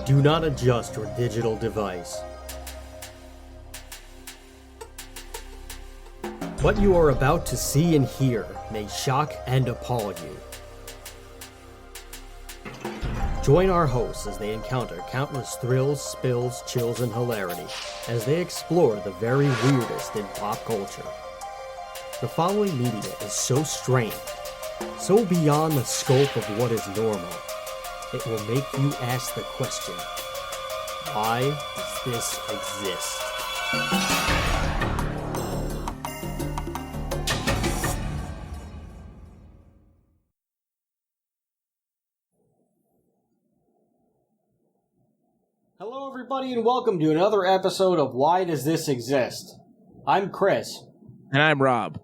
Do not adjust your digital device. What you are about to see and hear may shock and appall you. Join our hosts as they encounter countless thrills, spills, chills, and hilarity as they explore the very weirdest in pop culture. The following media is so strange, so beyond the scope of what is normal, it will make you ask the question, why does this exist? Hello everybody and welcome to another episode of Why Does This Exist? I'm Chris. And I'm Rob.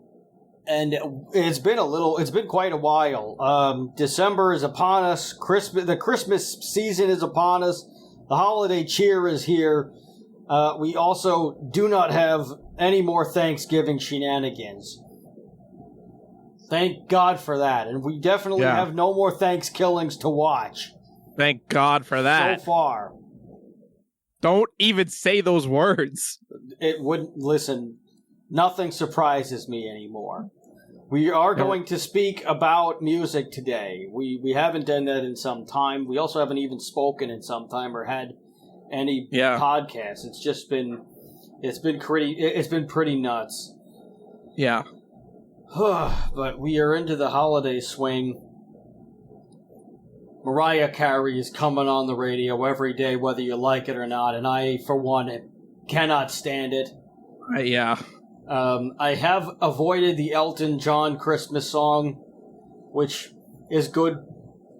And it's been quite a while. December is upon us. The Christmas season is upon us. The holiday cheer is here. We also do not have any more Thanksgiving shenanigans. Thank God for that. And we definitely have no more Thanksgivings to watch. Thank God for that. So far. Don't even say those words. It wouldn't, listen, nothing surprises me anymore. We are going to speak about music today. We haven't done that in some time. We also haven't even spoken in some time or had any podcasts. It's been pretty nuts. Yeah. But we are into the holiday swing. Mariah Carey is coming on the radio every day, whether you like it or not, and I, for one, cannot stand it. Yeah. I have avoided the Elton John Christmas song, which is good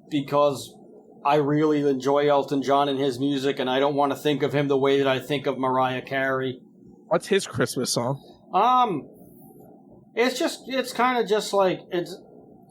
because I really enjoy Elton John and his music, and I don't want to think of him the way that I think of Mariah Carey. What's his Christmas song? It's kind of just like,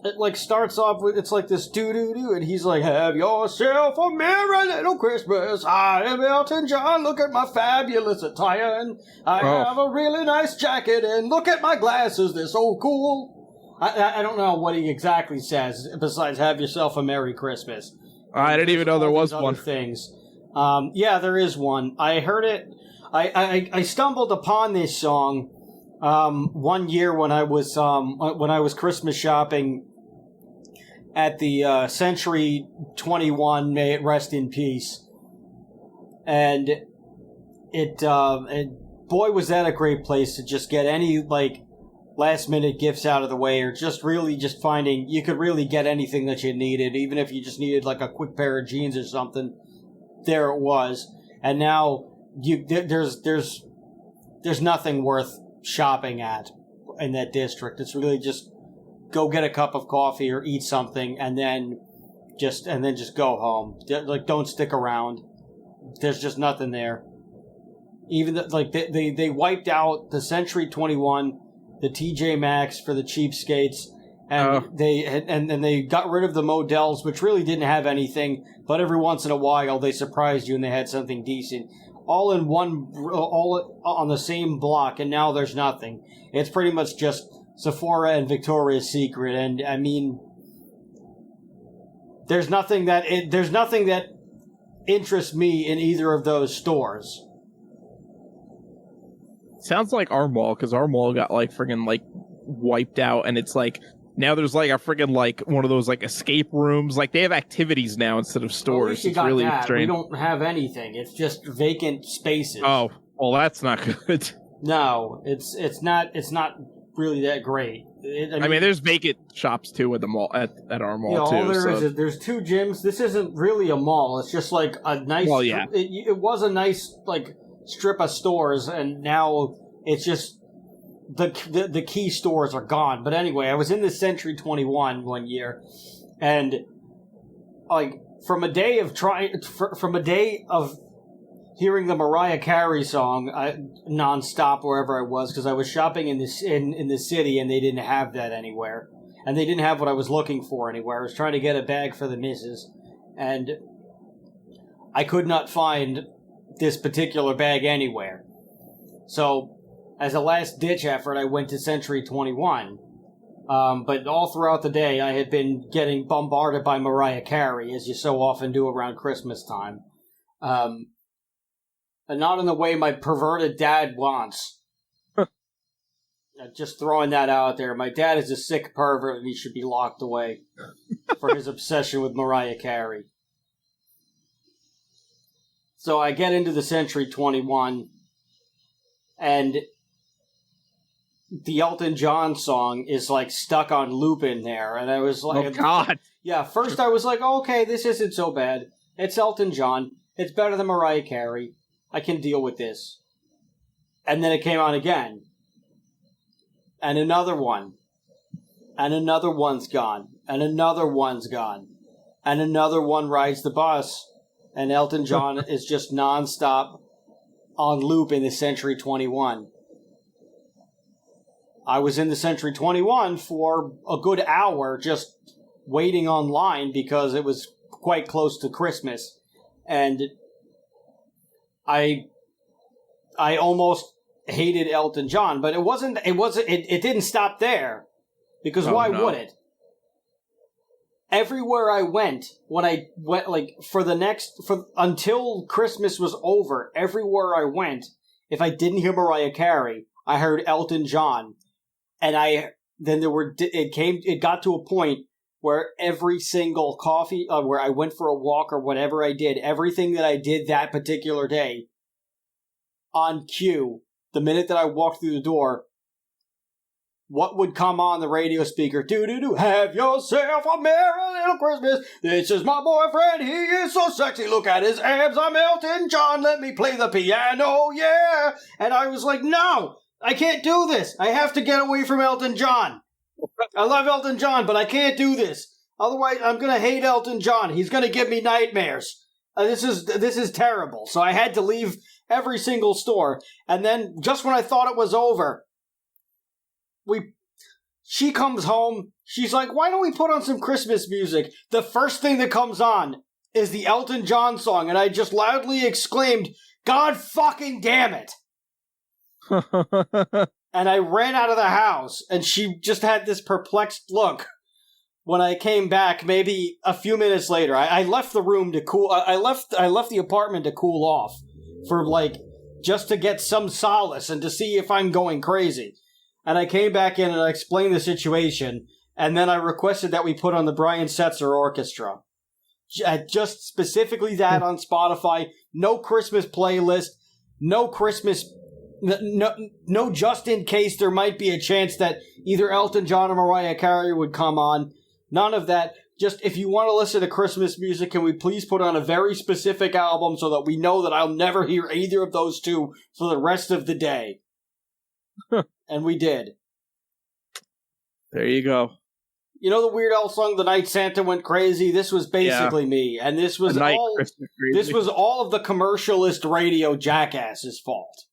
it like starts off with, it's like this doo-doo-doo, and he's like, have yourself a merry little Christmas. I am Elton John, look at my fabulous attire, and I have a really nice jacket, and look at my glasses, they're so cool. I don't know what he exactly says, besides have yourself a merry Christmas. I didn't even know there was one. Things. Yeah, there is one. I heard it, I stumbled upon this song one year when I was Christmas shopping at the Century 21, may it rest in peace. And boy, was that a great place to just get any, like, last-minute gifts out of the way, or just really just finding you could really get anything that you needed, even if you just needed, like, a quick pair of jeans or something. There it was. And now there's nothing worth shopping at in that district. It's really just go get a cup of coffee or eat something and then just go home. Like, don't stick around. There's just nothing there. Even they wiped out the Century 21, the TJ Maxx for the cheapskates, and they got rid of the Models, which really didn't have anything, but every once in a while they surprised you and they had something decent. All on the same block, and now there's nothing. It's pretty much just Sephora and Victoria's Secret, and I mean, there's nothing that interests me in either of those stores. Sounds like our mall, because our mall got like friggin' like wiped out, and it's like now there's like a friggin' like one of those like escape rooms. Like they have activities now instead of stores. It's really strange. We don't have anything. It's just vacant spaces. Oh, well, that's not good. No, it's not really that great. I mean, there's vacant shops too at the mall at our mall too. There's two gyms. This isn't really a mall. It's just like a nice. Well, yeah. It was a nice like strip of stores, and now it's just the key stores are gone. But anyway, I was in the Century 21 one year, and like from a day of hearing the Mariah Carey song nonstop wherever I was, because I was shopping in the city and they didn't have that anywhere, and they didn't have what I was looking for anywhere. I was trying to get a bag for the missus, and I could not find this particular bag anywhere. So, as a last-ditch effort, I went to Century 21. But all throughout the day, I had been getting bombarded by Mariah Carey, as you so often do around Christmas time. And not in the way my perverted dad wants. Just throwing that out there. My dad is a sick pervert and he should be locked away for his obsession with Mariah Carey. So I get into the Century 21 and the Elton John song is like stuck on loop in there. And I was like, oh God. Yeah, first I was like, oh, okay, this isn't so bad. It's Elton John. It's better than Mariah Carey. I can deal with this. And then it came on again. And another one. And another one's gone. And another one's gone. And another one rides the bus. And Elton John is just nonstop on loop in the Century 21. I was in the Century 21 for a good hour just waiting online because it was quite close to Christmas. And I almost hated Elton John, but it didn't stop there. Because why would it? Everywhere I went, until Christmas was over, everywhere I went, if I didn't hear Mariah Carey, I heard Elton John. And it got to a point where every single coffee, where I went for a walk or whatever I did, everything that I did that particular day, on cue, the minute that I walked through the door, what would come on the radio speaker? Do-do-do, have yourself a merry little Christmas. This is my boyfriend, he is so sexy. Look at his abs, I'm Elton John. Let me play the piano, yeah. And I was like, no, I can't do this. I have to get away from Elton John. I love Elton John, but I can't do this. Otherwise, I'm going to hate Elton John. He's going to give me nightmares. This is terrible. So I had to leave every single store. And then just when I thought it was over, she comes home. She's like, why don't we put on some Christmas music? The first thing that comes on is the Elton John song. And I just loudly exclaimed, God fucking damn it. And I ran out of the house, and she just had this perplexed look. When I came back, maybe a few minutes later, I left the room to cool. I left the apartment to cool off for just to get some solace and to see if I'm going crazy. And I came back in and I explained the situation, and then I requested that we put on the Brian Setzer Orchestra, just specifically that on Spotify. No Christmas playlist, no Christmas. No, just in case there might be a chance that either Elton John or Mariah Carey would come on. None of that. Just, if you want to listen to Christmas music, can we please put on a very specific album so that we know that I'll never hear either of those two for the rest of the day? And we did. There you go. You know the Weird Al song, The Night Santa Went Crazy? This was basically me. And this was all of the commercialist radio jackass's fault.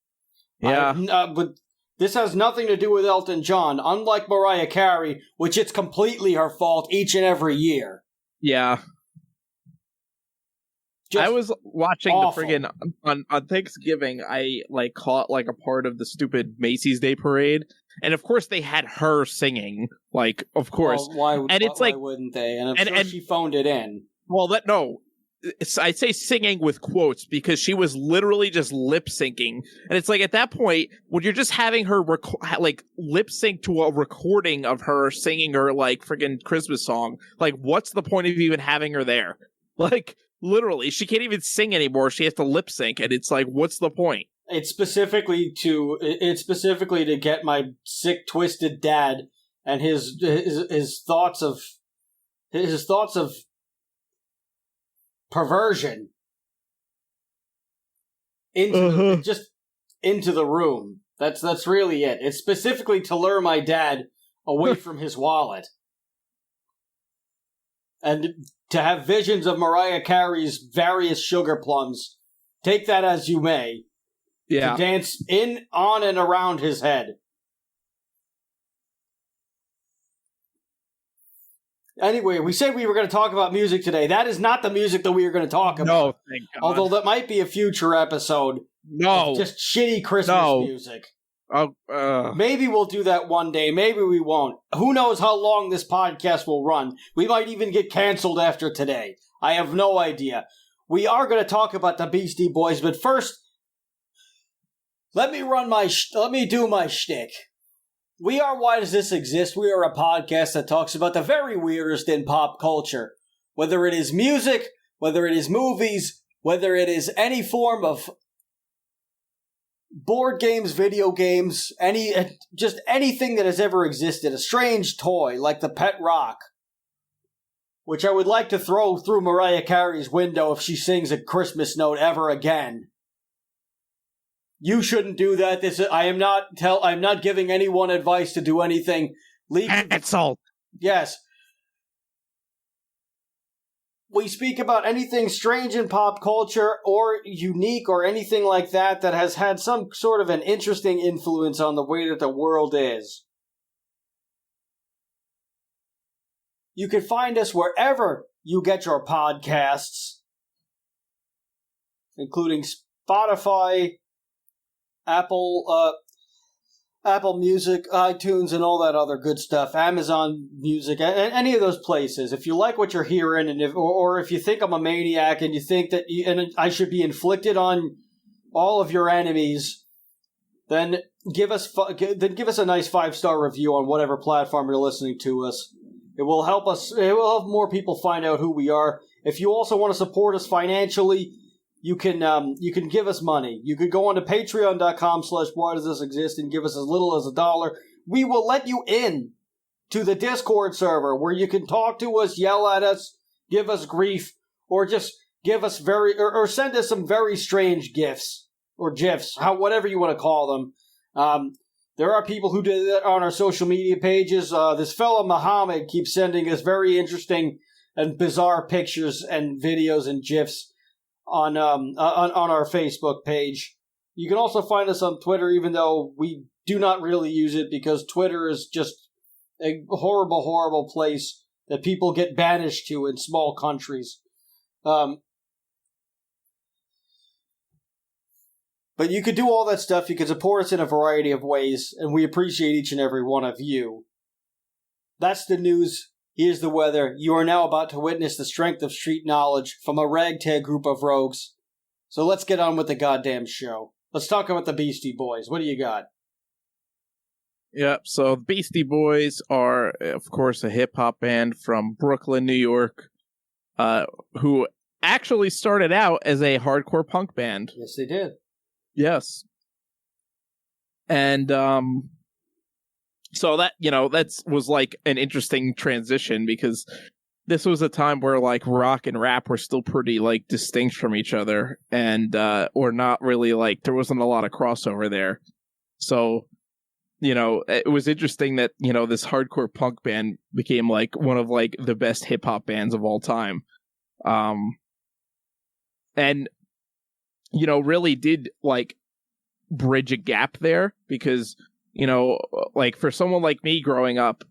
Yeah. But this has nothing to do with Elton John, unlike Mariah Carey, which it's completely her fault each and every year. Yeah. I was watching awful. the friggin' on Thanksgiving. I caught a part of the stupid Macy's Day Parade, and of course they had her singing. Of course, well, why wouldn't they? And I'm sure she phoned it in. Well, I'd say singing with quotes, because she was literally just lip syncing, and it's at that point when you're just having her lip sync to a recording of her singing her friggin' Christmas song. What's the point of even having her there? Literally, she can't even sing anymore. She has to lip sync, and it's what's the point? It's specifically to get my sick, twisted dad and his thoughts of perversion into the room. That's really it. It's specifically to lure my dad away from his wallet. And to have visions of Mariah Carey's various sugar plums. Take that as you may. Yeah. To dance on and around his head. Anyway, we said we were going to talk about music today. That is not the music that we are going to talk about. No, thank God. Although that might be a future episode. No. Just shitty Christmas music. Maybe we'll do that one day. Maybe we won't. Who knows how long this podcast will run? We might even get canceled after today. I have no idea. we are going to talk about the Beastie Boys, but first, let me do my shtick. We are Why Does This Exist? We are a podcast that talks about the very weirdest in pop culture. Whether it is music, whether it is movies, whether it is any form of board games, video games, just anything that has ever existed. A strange toy like the pet rock, which I would like to throw through Mariah Carey's window if she sings a Christmas note ever again. You shouldn't do that. I'm not giving anyone advice to do anything. Cancelled. Yes. We speak about anything strange in pop culture or unique or anything like that has had some sort of an interesting influence on the way that the world is. You can find us wherever you get your podcasts, including Spotify, Apple Music, iTunes, and all that other good stuff. Amazon Music, and any of those places. If you like what you're hearing, and if you think I'm a maniac, and you think that I should be inflicted on all of your enemies, then give us a nice 5-star review on whatever platform you're listening to us. It will help us. It will help more people find out who we are. If you also want to support us financially, you can give us money. You could go on to patreon.com/whydoesthisexist and give us as little as $1. We will let you in to the Discord server where you can talk to us, yell at us, give us grief, or just give us or send us some very strange gifs or gifs, whatever you want to call them. There are people who do that on our social media pages. This fellow Muhammad keeps sending us very interesting and bizarre pictures and videos and gifs on our Facebook page. You can also find us on Twitter, even though we do not really use it because Twitter is just a horrible, horrible place that people get banished to in small countries. But you could do all that stuff. You can support us in a variety of ways, and we appreciate each and every one of you. That's the news. Here's the weather. You are now about to witness the strength of street knowledge from a ragtag group of rogues. So let's get on with the goddamn show. Let's talk about the Beastie Boys. What do you got? Yep, so the Beastie Boys are, of course, a hip-hop band from Brooklyn, New York, who actually started out as a hardcore punk band. Yes, they did. Yes. And, so that was like an interesting transition because this was a time where like rock and rap were still pretty like distinct from each other and or not really like there wasn't a lot of crossover there. So, it was interesting that, this hardcore punk band became like one of like the best hip hop bands of all time. And really did like bridge a gap there because like for someone like me growing up,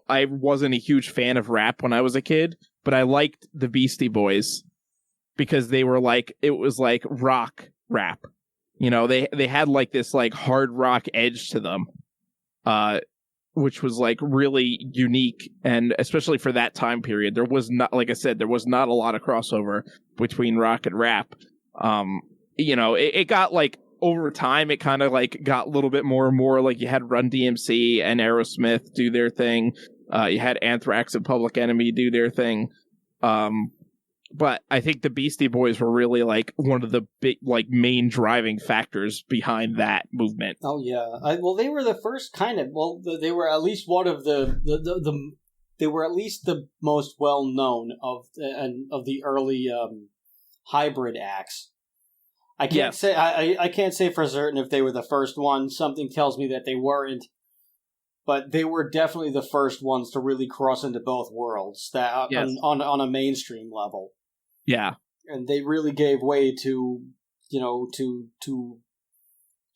I wasn't a huge fan of rap when I was a kid, but I liked the Beastie Boys because they were like, it was like rock rap. They had like this like hard rock edge to them, which was like really unique. And especially for that time period, there was not, like I said, there was not a lot of crossover between rock and rap. It got like, over time, it kind of like got a little bit more and more like you had Run DMC and Aerosmith do their thing. You had Anthrax and Public Enemy do their thing. But I think the Beastie Boys were really like one of the big, like main driving factors behind that movement. Oh yeah. They were the first kind of, they were at least one of they were at least the most well known of the early hybrid acts. I can't say I can't say for certain if they were the first one. Something tells me that they weren't, but they were definitely the first ones to really cross into both worlds on a mainstream level. Yeah, and they really gave way to to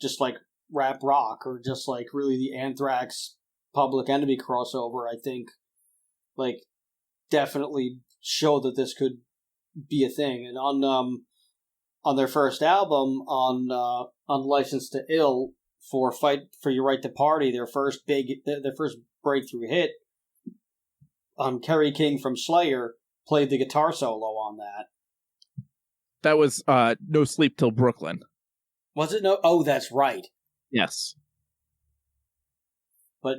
just like rap rock or just like really the Anthrax Public Enemy crossover. I think like definitely showed that this could be a thing, and on their first album, on License to Ill, for Fight for Your Right to Party, their first breakthrough hit, Kerry King from Slayer played the guitar solo on that. That was No Sleep Till Brooklyn. Was it no? Oh, that's right. Yes. But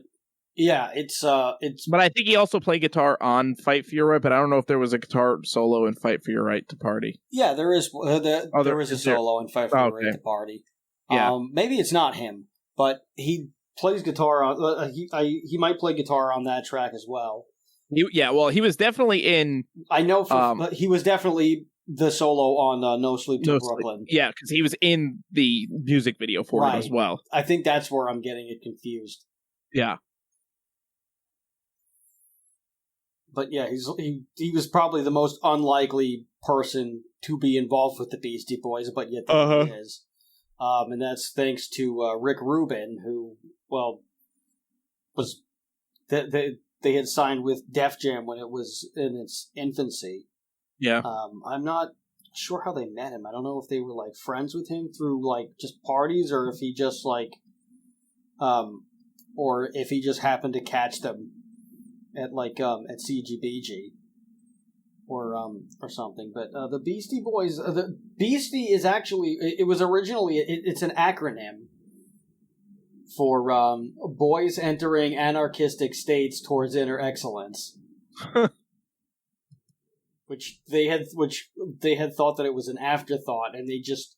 yeah, it's. But I think he also played guitar on Fight for Your Right. But I don't know if there was a guitar solo in Fight for Your Right to Party. Yeah, there is. There is a solo in Fight for Your Right to Party. Yeah. Maybe it's not him, but he plays guitar on. He might play guitar on that track as well. He was definitely in. I know. He was definitely the solo on No Sleep Till Brooklyn. Yeah, because he was in the music video for it as well. I think that's where I'm getting it confused. Yeah. But yeah, he was probably the most unlikely person to be involved with the Beastie Boys, but yet there he is. And that's thanks to Rick Rubin, who, well, was they had signed with Def Jam when it was in its infancy. Yeah. I'm not sure how they met him. I don't know if they were like friends with him through like just parties, or if he just like, or if he just happened to catch them at like at CGBG or something. But the Beastie Boys, the Beastie is actually, it was originally, it's an acronym for Boys Entering Anarchistic States Towards Inner Excellence. which they had thought that it was an afterthought, and they just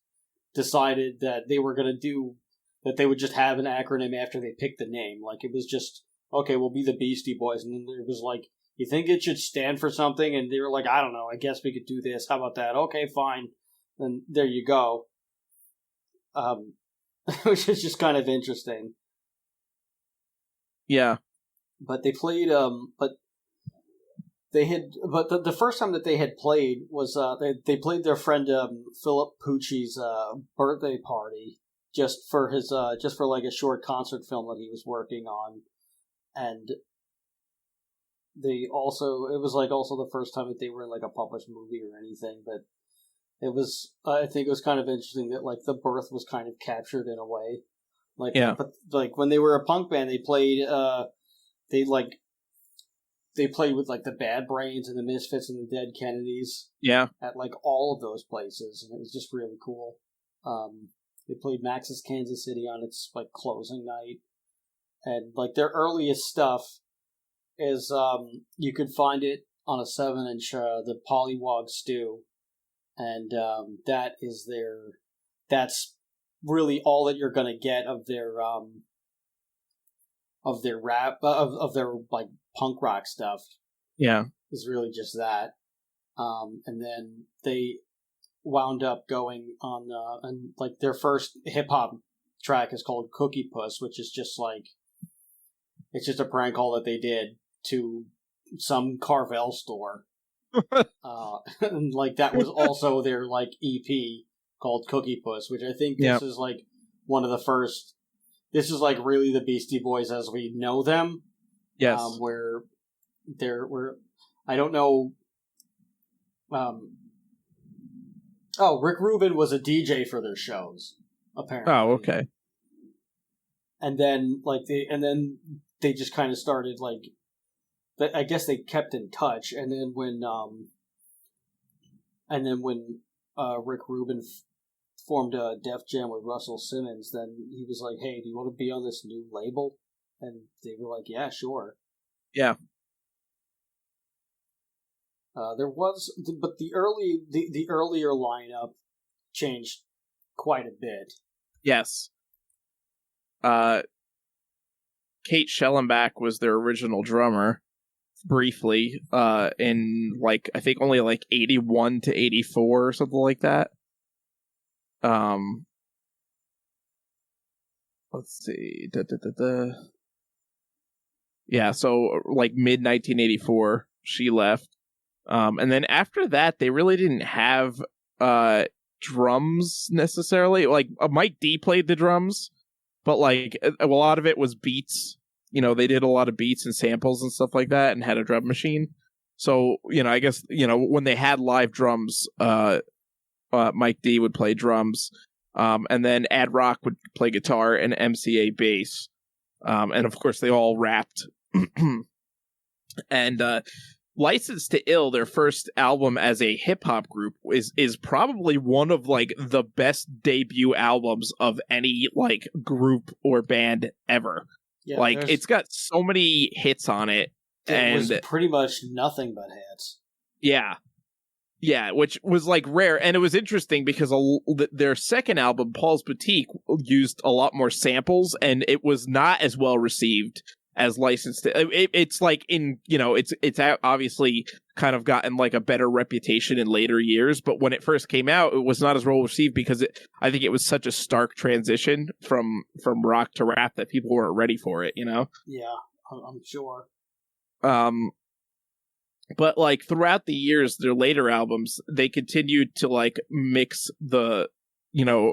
decided that they were going to do that. They would just have an acronym after they picked the name. Like, it was just, okay, we'll be the Beastie Boys. And then it was like, you think it should stand for something? And they were like, I don't know, I guess we could do this. How about that? Okay, fine. And there you go. Which is just kind of interesting. Yeah. But they played, the first time that they had played was, they played their friend, Philip Pucci's, birthday party, just for like a short concert film that he was working on. And it was like also the first time that they were in like a published movie or anything, but it was, I think it was kind of interesting that like the birth was kind of captured in a way. Like, yeah. But like when they were a punk band, they played, they played with like the Bad Brains and the Misfits and the Dead Kennedys. Yeah. At like all of those places, and it was just really cool. They played Max's Kansas City on its like closing night, and like their earliest stuff is you could find it on a 7-inch, the Pollywog Stew, and that's really all that you're gonna get of their rap of their like punk rock stuff. Yeah, is really just that. And then they wound up going on and like their first hip hop track is called Cookie Puss, which is just like, it's just a prank call that they did to some Carvel store. And like that was also their like EP called Cookie Puss, which I think this is like one of the first. This is like really the Beastie Boys as we know them. Yes. Where I don't know. Rick Rubin was a DJ for their shows, apparently. Oh, okay. And then they just kind of started like, I guess they kept in touch, and then when Rick Rubin formed a Def Jam with Russell Simmons, then he was like, "Hey, do you want to be on this new label?" And they were like, "Yeah, sure." Yeah. There was, but the earlier lineup changed quite a bit. Yes. Kate Schellenbach was their original drummer, briefly, in like, I think only like 81 to 84 or something like that. Let's see. Yeah, so like mid 1984, she left. And then after that, they really didn't have drums necessarily. Like Mike D played the drums, but like a lot of it was beats. You know, they did a lot of beats and samples and stuff like that, and had a drum machine. So, you know, I guess, you know, when they had live drums, Mike D would play drums, and then Ad Rock would play guitar and MCA bass, and of course they all rapped. And License to Ill, their first album as a hip hop group, is probably one of like the best debut albums of any like group or band ever. Yeah, like it's got so many hits on it. It was And pretty much nothing but hits. Yeah, which was like rare, and it was interesting because their second album, Paul's Boutique, used a lot more samples, and it was not as well received as Licensed to. It's like it's obviously kind of gotten like a better reputation in later years, but when it first came out, it was not as well received because I think it was such a stark transition from rock to rap that people weren't ready for it. Yeah, I'm sure. But like throughout the years, their later albums, they continued to like mix the,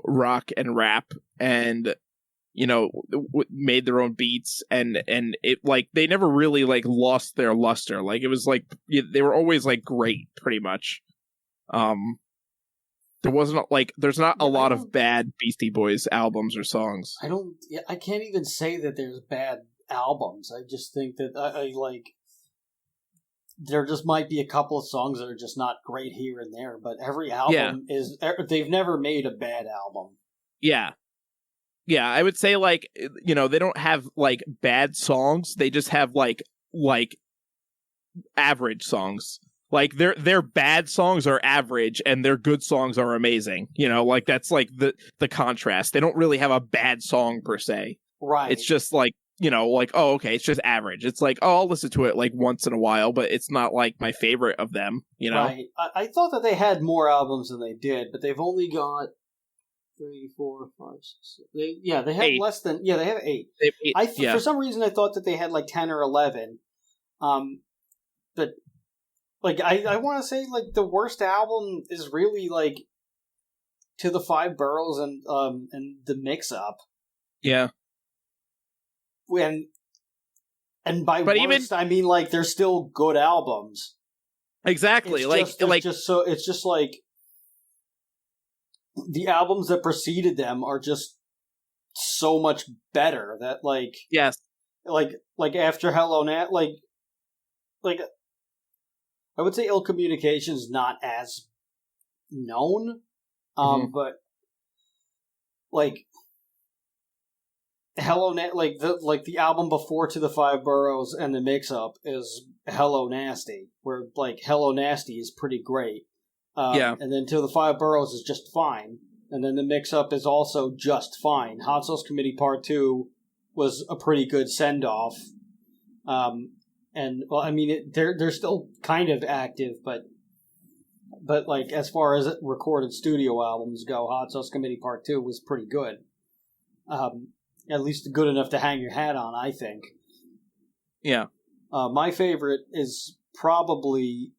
rock and rap, and made their own beats, and it like they never really like lost their luster. Like it was like they were always like great, pretty much. There wasn't like there's not a lot of bad Beastie Boys albums or songs. I can't even say that there's bad albums. I just think that I like. There just might be a couple of songs that are just not great here and there, but every album is. They've never made a bad album. Yeah, I would say like they don't have like bad songs. They just have like average songs. Like their bad songs are average and their good songs are amazing. Like that's like the contrast. They don't really have a bad song per se. Right. It's just like. Like, oh, okay, it's just average. It's like, oh, I'll listen to it like once in a while, but it's not like my favorite of them, Right. I thought that they had more albums than they did, but they've only got 3, 4, 5, 6. They have 8. less than. Yeah, they have 8. They have 8. For some reason, I thought that they had like 10 or 11. But like I want to say like the worst album is really like To the Five Boroughs and the Mix Up. Yeah. And by worst, I mean like they're still good albums. Exactly. It's just like the albums that preceded them are just so much better that like yes, like after Hello Nat like I would say Ill Communication's not as known, but like. Hello, like the album before To the Five Boroughs and the Mix Up is Hello Nasty, where like Hello Nasty is pretty great, and then To the Five Boroughs is just fine, and then the Mix Up is also just fine. Hot Sauce Committee Part 2 was a pretty good send off, and well, I mean they're still kind of active, but like as far as recorded studio albums go, Hot Sauce Committee Part 2 was pretty good. At least good enough to hang your hat on, I think. Yeah. My favorite is probably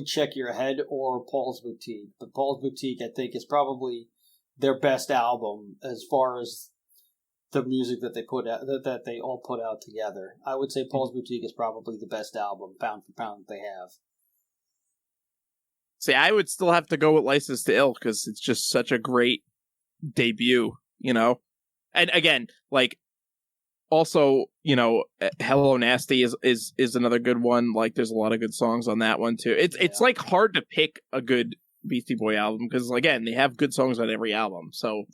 Check Your Head or Paul's Boutique. But Paul's Boutique, I think, is probably their best album as far as the music that they put out, that they all put out together. I would say Paul's Boutique is probably the best album, pound for pound, that they have. See, I would still have to go with License to Ill because it's just such a great debut. And again, like, also, Hello Nasty is another good one. Like, there's a lot of good songs on that one too. It's like hard to pick a good Beastie Boy album because again, they have good songs on every album. So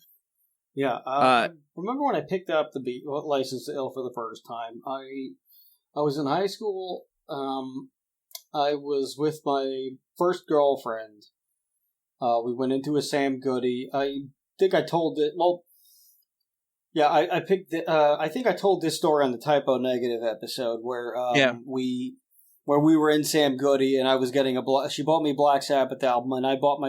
yeah, I remember when I picked up the License to Ill for the first time. I was in high school. I was with my first girlfriend. We went into a Sam Goody. I think I told it. Well. Yeah, I picked. I think I told this story on the Typo Negative episode where we were in Sam Goody and I was getting she bought me Black Sabbath album and I bought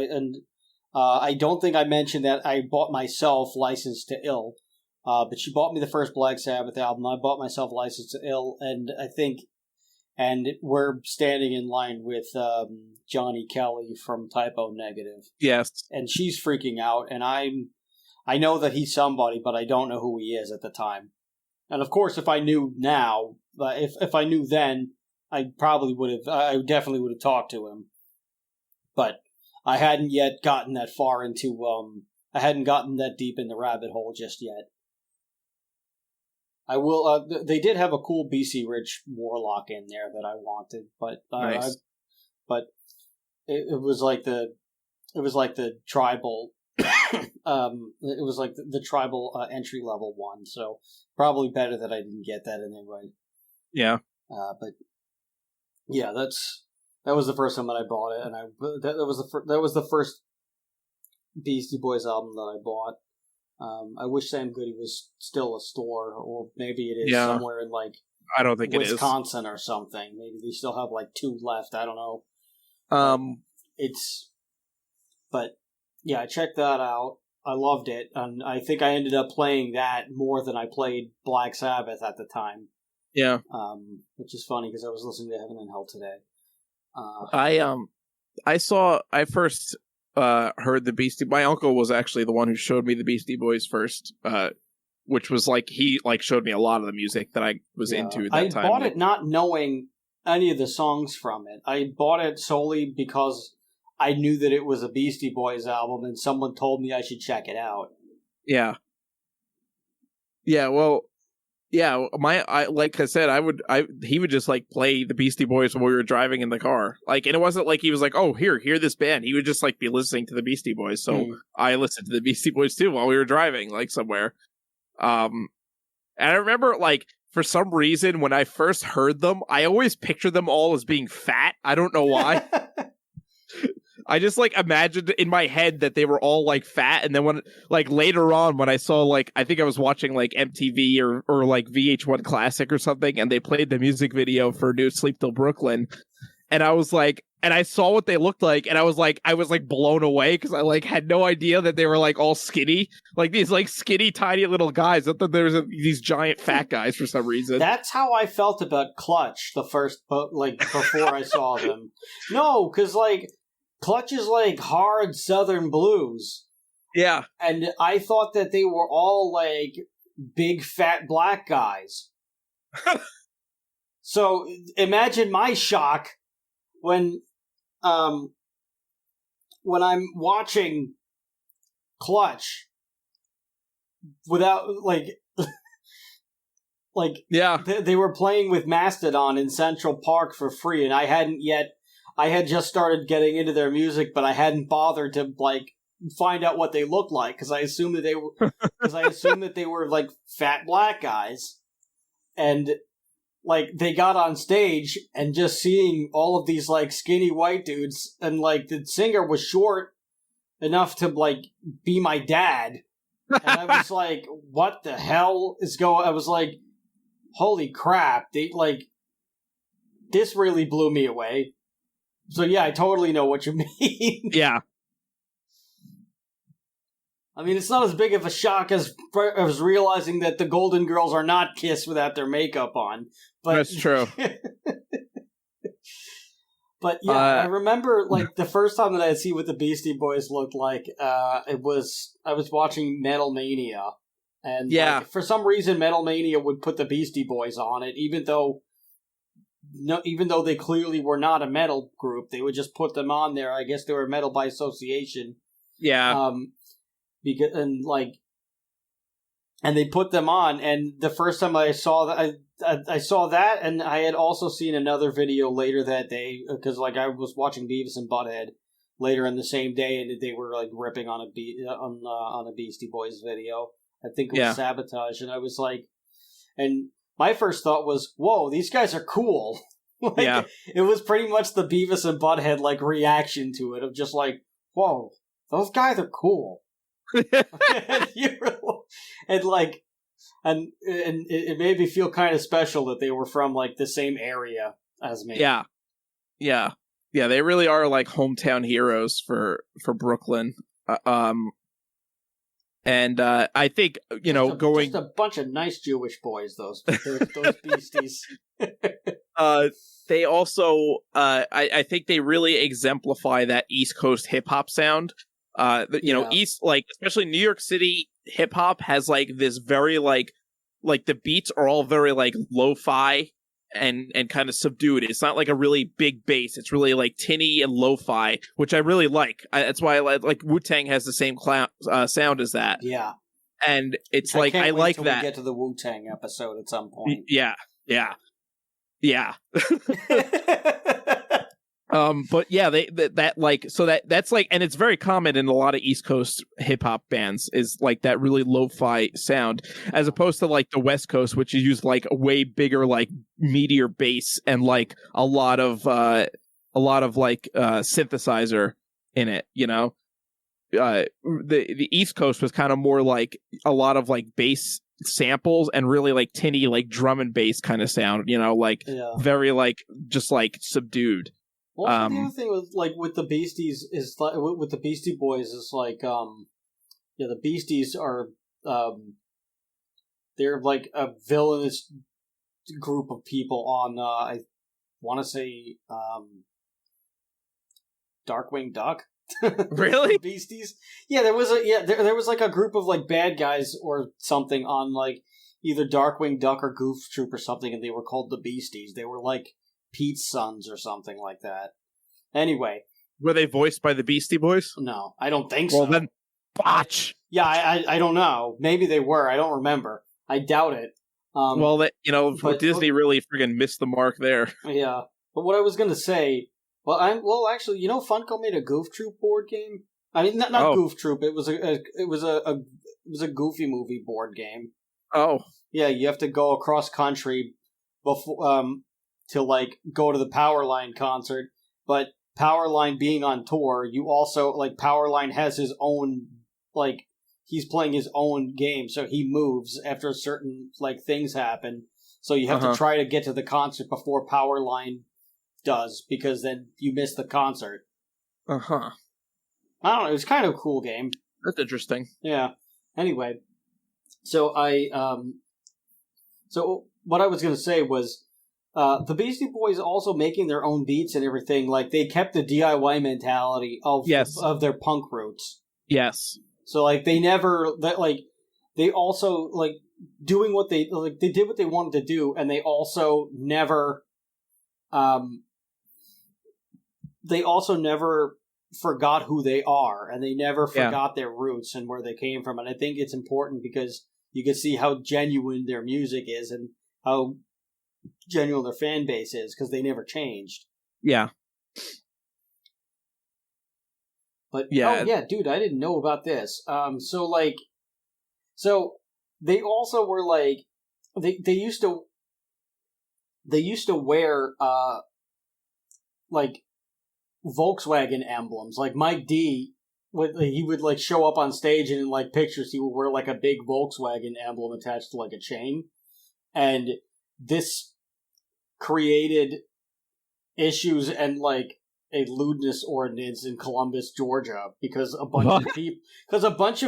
I don't think I mentioned that I bought myself License to Ill, but she bought me the first Black Sabbath album. I bought myself License to Ill, and we're standing in line with Johnny Kelly from Typo Negative. Yes, and she's freaking out, and I know that he's somebody, but I don't know who he is at the time. And of course, if I knew now, if I knew then, I definitely would have talked to him. But I hadn't yet gotten that far into, I hadn't gotten that deep in the rabbit hole just yet. I will. They did have a cool BC Rich Warlock in there that I wanted, but Nice. but it was like the tribal. It was like the tribal entry level one, so probably better that I didn't get that anyway. Yeah. But yeah, that was the first time that I bought it, and that was the first Beastie Boys album that I bought. I wish Sam Goody was still a store, or maybe it is somewhere in like I don't think Wisconsin or something. Maybe they still have like 2 left. I don't know. But yeah, I checked that out. I loved it, and I think I ended up playing that more than I played Black Sabbath at the time. Yeah. Which is funny because I was listening to Heaven and Hell today. I first heard the Beastie. My uncle was actually the one who showed me the Beastie Boys first, which was like he like showed me a lot of the music that I was into at that time. I bought it not knowing any of the songs from it. I bought it solely because I knew that it was a Beastie Boys album, and someone told me I should check it out. Yeah. Yeah. Well. Yeah, like I said, he would just like play the Beastie Boys when we were driving in the car. Like, and it wasn't like he was like, "Oh, hear this band." He would just like be listening to the Beastie Boys. So I listened to the Beastie Boys too while we were driving, like somewhere. And I remember like for some reason when I first heard them, I always pictured them all as being fat. I don't know why. I just like imagined in my head that they were all like fat, and then when like later on when I saw like I think I was watching like MTV or like VH1 Classic or something, and they played the music video for New Sleep Till Brooklyn, and I was like, and I saw what they looked like, and I was like blown away because I like had no idea that they were like all skinny, like these like skinny tiny little guys. I thought there was these giant fat guys for some reason. That's how I felt about Clutch the first like before I saw them. No, because like. Clutch is like hard Southern blues. Yeah. And I thought that they were all like big fat black guys. So imagine my shock when I'm watching Clutch without like yeah. They were playing with Mastodon in Central Park for free, and I had just started getting into their music, but I hadn't bothered to like find out what they looked like because I assumed that they were like fat black guys, and like they got on stage and just seeing all of these like skinny white dudes, and like the singer was short enough to like be my dad, and I was like, what the hell is going? I was like, holy crap! They like this really blew me away. So yeah, I totally know what you mean. Yeah. I mean, it's not as big of a shock as realizing that the Golden Girls are not Kiss without their makeup on. But that's true. But yeah, I remember like the first time that I see what the Beastie Boys looked like. I was watching Metal Mania, and like, for some reason, Metal Mania would put the Beastie Boys on it, even though they clearly were not a metal group. They would just put them on there. I guess they were metal by association. Yeah. Because and they put them on, and the first time I saw that, I saw that, and I had also seen another video later that day because like I was watching Beavis and Butthead later in the same day, and they were like ripping on a Beastie Boys video. I think it was Sabotage, and I was like, and my first thought was, whoa, these guys are cool. Like, it was pretty much the Beavis and Butthead like reaction to it of just like, whoa, those guys are cool. and it made me feel kind of special that they were from like the same area as me. Yeah. They really are like hometown heroes for Brooklyn. And I think just a bunch of nice Jewish boys. Those beasties. They also I think they really exemplify that East Coast hip hop sound. East, like especially New York City hip hop has like this very like the beats are all very like lo-fi and kind of subdued. It's not like a really big bass. It's really like tinny and lo-fi, which I really like. That's why I like Wu-Tang has the same sound as that. Yeah. and it's like can't I wait like till that. we get to the Wu-Tang episode at some point. Yeah. But yeah, that's like, and it's very common in a lot of East Coast hip hop bands is like that really lo-fi sound, as opposed to like the West Coast, which is used like a way bigger like meteor bass and like a lot of like synthesizer in it. You know, the East Coast was kind of more like a lot of like bass samples and really like tinny like drum and bass kind of sound. You know, like very like just like subdued. Well, the other thing with the Beasties is like, with the Beastie Boys is like the Beasties are they're like a villainous group of people on I want to say Darkwing Duck. Really? Beasties? Yeah, there was like a group of like bad guys or something on like either Darkwing Duck or Goof Troop or something, and they were called the Beasties. They were like Pete's sons or something like that. Anyway. Were they voiced by the Beastie Boys? No, I don't think so. Well, then, botch. Yeah, I don't know. Maybe they were. I don't remember. I doubt it. Disney really friggin' missed the mark there. Yeah. But what I was going to say, actually, Funko made a Goof Troop board game? I mean, not Goof Troop. It was a Goofy movie board game. Oh. Yeah, you have to go across country before to like go to the Powerline concert, but Powerline being on tour, you also like Powerline has his own like he's playing his own game, so he moves after certain like things happen. So you have to try to get to the concert before Powerline does, because then you miss the concert. I don't know. It was kind of a cool game. That's interesting. Yeah. Anyway, so so what I was going to say was, the Beastie Boys also making their own beats and everything. Like they kept the DIY mentality of their punk roots. Yes. So like they also like doing what they did what they wanted to do, and they also never forgot who they are, and they never forgot their roots and where they came from. And I think it's important because you can see how genuine their music is and how genuine their fan base is, because they never changed. Yeah. But dude, I didn't know about this. So they also were like they used to wear like Volkswagen emblems. Like Mike D, he would like show up on stage, and in like pictures he would wear like a big Volkswagen emblem attached to like a chain, and this created issues and like a lewdness ordinance in Columbus, Georgia, because a bunch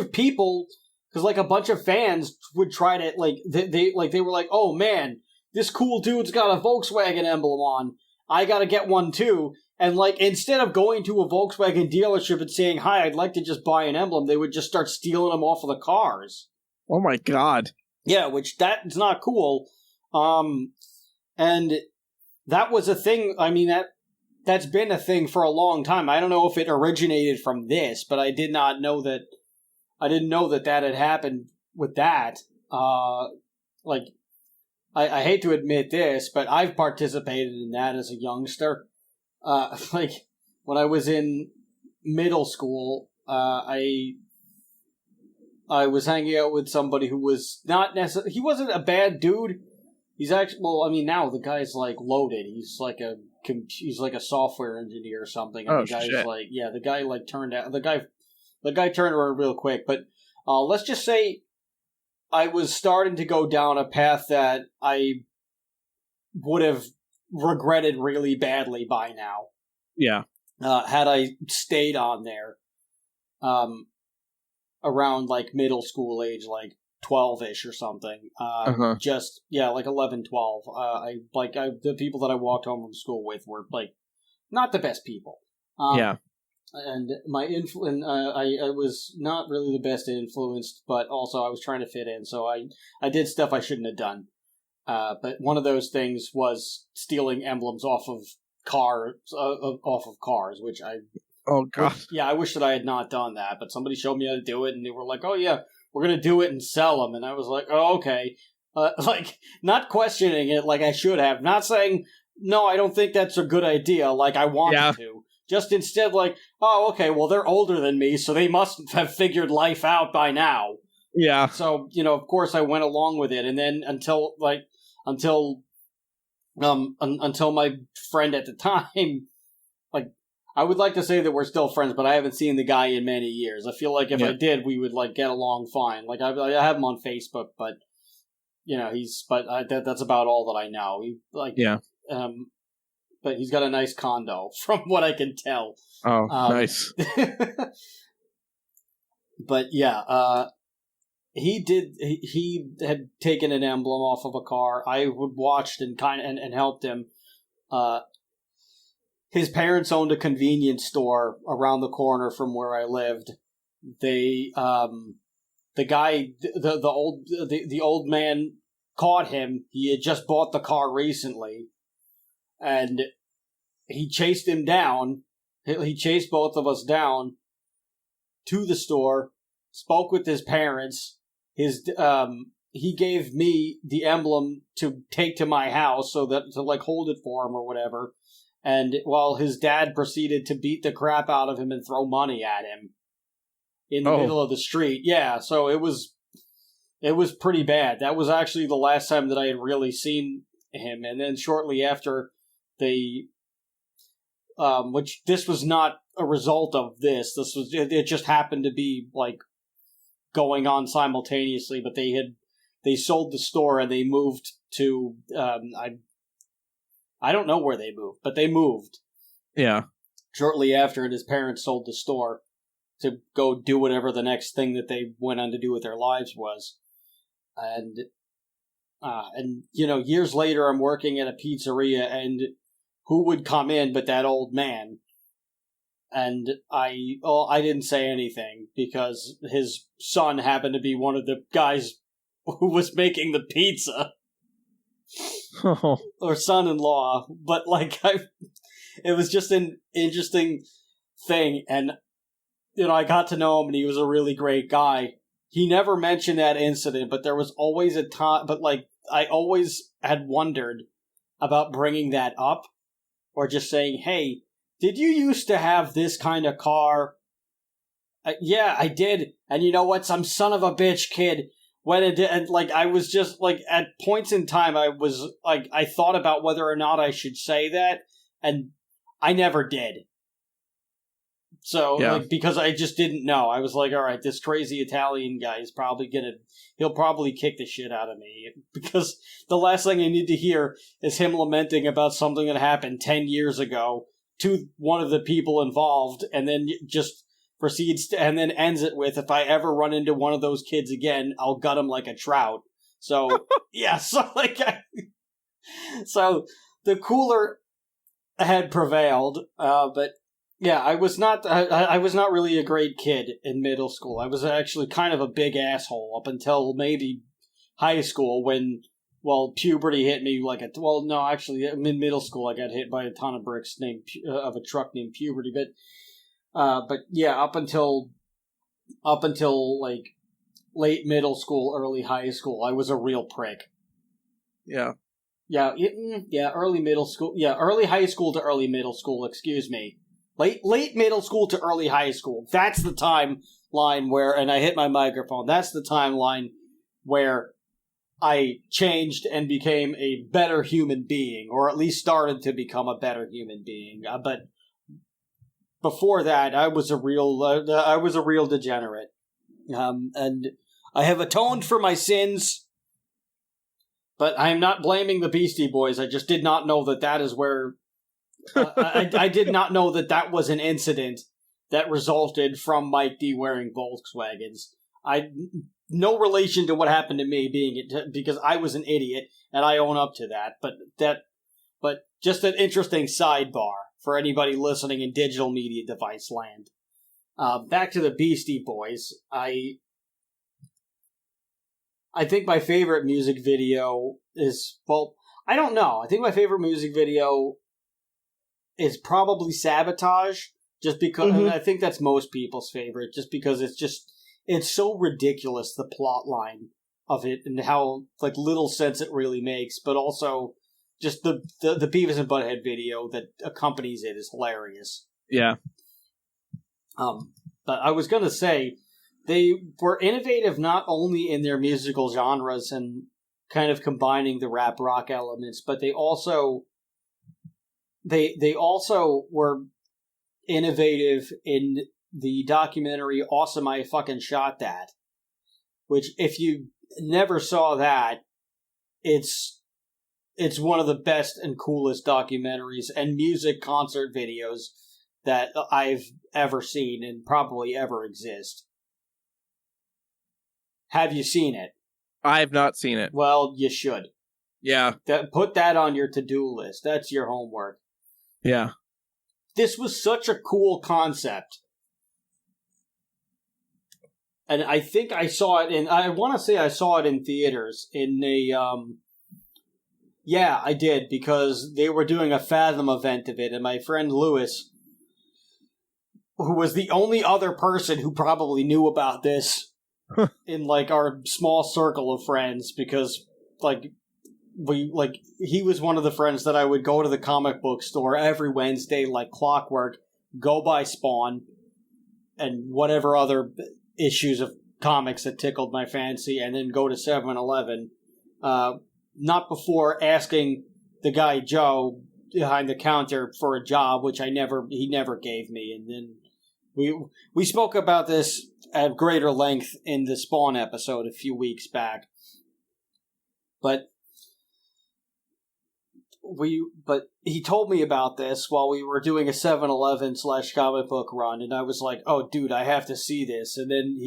of fans would try to like they were like, oh man, this cool dude's got a Volkswagen emblem on, I gotta get one too. And like instead of going to a Volkswagen dealership and saying, hi, I'd like to just buy an emblem, they would just start stealing them off of the cars. Oh my god. Yeah, which that's not cool. And that was a thing. I mean, that's been a thing for a long time. I don't know if it originated from this, but I didn't know that had happened with that. Like, I hate to admit this, but I've participated in that as a youngster. Like, when I was in middle school, I was hanging out with somebody who was not necessarily... He wasn't a bad dude. He's actually... Well, I mean, now the guy's, like, loaded. He's like a software engineer or something. And the guy's shit. like... Yeah, the guy, like, turned out... The guy turned around real quick. But let's just say I was starting to go down a path that I would have regretted really badly by now. Yeah. Had I stayed on there around like middle school age, like 12-ish or something. Just, yeah, like 11, 12. The people that I walked home from school with were like not the best people. Yeah. And my I was not really the best influenced, but also I was trying to fit in, so I did stuff I shouldn't have done. But one of those things was stealing emblems off of cars, which I... Oh, God. I wish that I had not done that, but somebody showed me how to do it, and they were like, oh, yeah, we're going to do it and sell them. And I was like, oh, okay. Like, not questioning it like I should have. Not saying, no, I don't think that's a good idea, like I wanted to. Just instead like, oh, okay, well, they're older than me, so they must have figured life out by now. Yeah. So, of course I went along with it. And then until my friend at the time, like, I would like to say that we're still friends, but I haven't seen the guy in many years. I feel like if I did, we would, like, get along fine. Like, I have him on Facebook, but, that's about all that I know. But he's got a nice condo, from what I can tell. Oh, nice. But yeah, he had taken an emblem off of a car. I watched and and helped him. His parents owned a convenience store around the corner from where I lived. The old man caught him. He had just bought the car recently, and he chased him down. He chased both of us down to the store, spoke with his parents. He gave me the emblem to take to my house to hold it for him or whatever. And while his dad proceeded to beat the crap out of him and throw money at him in the middle of the street. Yeah, so it was pretty bad. That was actually the last time that I had really seen him. And then shortly after, which this was not a result of this. It just happened to be like going on simultaneously. But they sold the store and they moved to I don't know where they moved, but they moved. Yeah. Shortly after, and his parents sold the store to go do whatever the next thing that they went on to do with their lives was. And years later, I'm working at a pizzeria, and who would come in but that old man? And I didn't say anything because his son happened to be one of the guys who was making the pizza. Or son-in-law, but it was just an interesting thing, and I got to know him, and he was a really great guy. He never mentioned that incident, but there was always a time. But I always had wondered about bringing that up, or just saying, "Hey, did you used to have this kind of car?" Yeah, I did, and you know what? Some son of a bitch kid. I was just at points in time, I was I thought about whether or not I should say that, and I never did. So, because I just didn't know. I was like, all right, this crazy Italian guy is he'll probably kick the shit out of me, because the last thing I need to hear is him lamenting about something that happened 10 years ago to one of the people involved, and then just proceeds to, and then ends it with, if I ever run into one of those kids again, I'll gut him like a trout. So, yeah, so so the cooler had prevailed, but yeah, I was not really a great kid in middle school. I was actually kind of a big asshole up until maybe high school when, puberty hit me in middle school I got hit by a ton of bricks of a truck named Puberty, but yeah, up until late middle school, early high school, I was a real prick. Yeah. Yeah, early middle school. Yeah, early high school to early middle school, excuse me. Late middle school to early high school. That's the timeline where, and I hit my microphone, that's the timeline where I changed and became a better human being, or at least started to become a better human being. But before that, I was a real degenerate. And I have atoned for my sins, but I am not blaming the Beastie Boys. I just did not know that is where... I did not know that was an incident that resulted from Mike D wearing Volkswagens. No relation to what happened to me, because I was an idiot, and I own up to that. But just an interesting sidebar for anybody listening in digital media device land. Back to the Beastie Boys. I think my favorite music video is, I don't know. I think my favorite music video is probably Sabotage, just because, and I think that's most people's favorite, just because it's so ridiculous, the plot line of it, and how like little sense it really makes, but also just the Beavis and Butthead video that accompanies it is hilarious. Yeah. But I was gonna say, they were innovative not only in their musical genres and kind of combining the rap rock elements, but they also were innovative in the documentary Awesome I Fucking Shot That, which if you never saw that, it's one of the best and coolest documentaries and music concert videos that I've ever seen and probably ever exist. Have you seen it? I have not seen it. Well, you should. Yeah. Put that on your to-do list. That's your homework. Yeah. This was such a cool concept. And I think I saw it I want to say I saw it in theaters in yeah, I did, because they were doing a Fathom event of it, and my friend Lewis, who was the only other person who probably knew about this in like our small circle of friends, because he was one of the friends that I would go to the comic book store every Wednesday like clockwork, go buy Spawn and whatever other issues of comics that tickled my fancy, and then go to 7-Eleven, not before asking the guy Joe behind the counter for a job, which he never gave me. And then we spoke about this at greater length in the Spawn episode a few weeks back. But he told me about this while we were doing a 7-Eleven / comic book run, and I was like, "Oh, dude, I have to see this." And then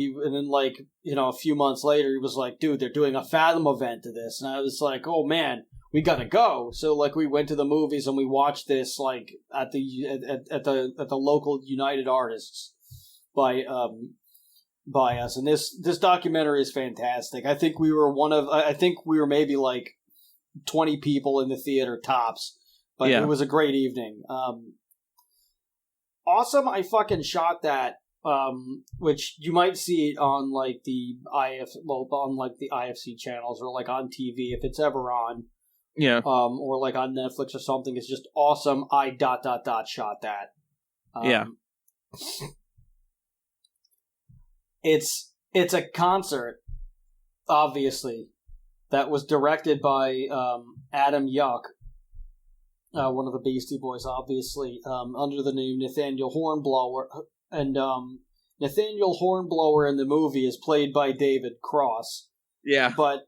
a few months later, he was like, "Dude, they're doing a Fathom event to this," and I was like, "Oh man, we gotta go." So like, we went to the movies and we watched this like at the local United Artists by us, and this documentary is fantastic. I think we were maybe like 20 people in the theater tops, but It was a great evening. Awesome I Fucking Shot That, which you might see it on like the IFC channels, or like on TV if it's ever on. Yeah. Or like on Netflix or something. It's just Awesome I ... Shot That. Yeah. It's a concert, obviously, that was directed by Adam Yuck, one of the Beastie Boys, obviously, under the name Nathaniel Hornblower. And Nathaniel Hornblower in the movie is played by David Cross. Yeah. But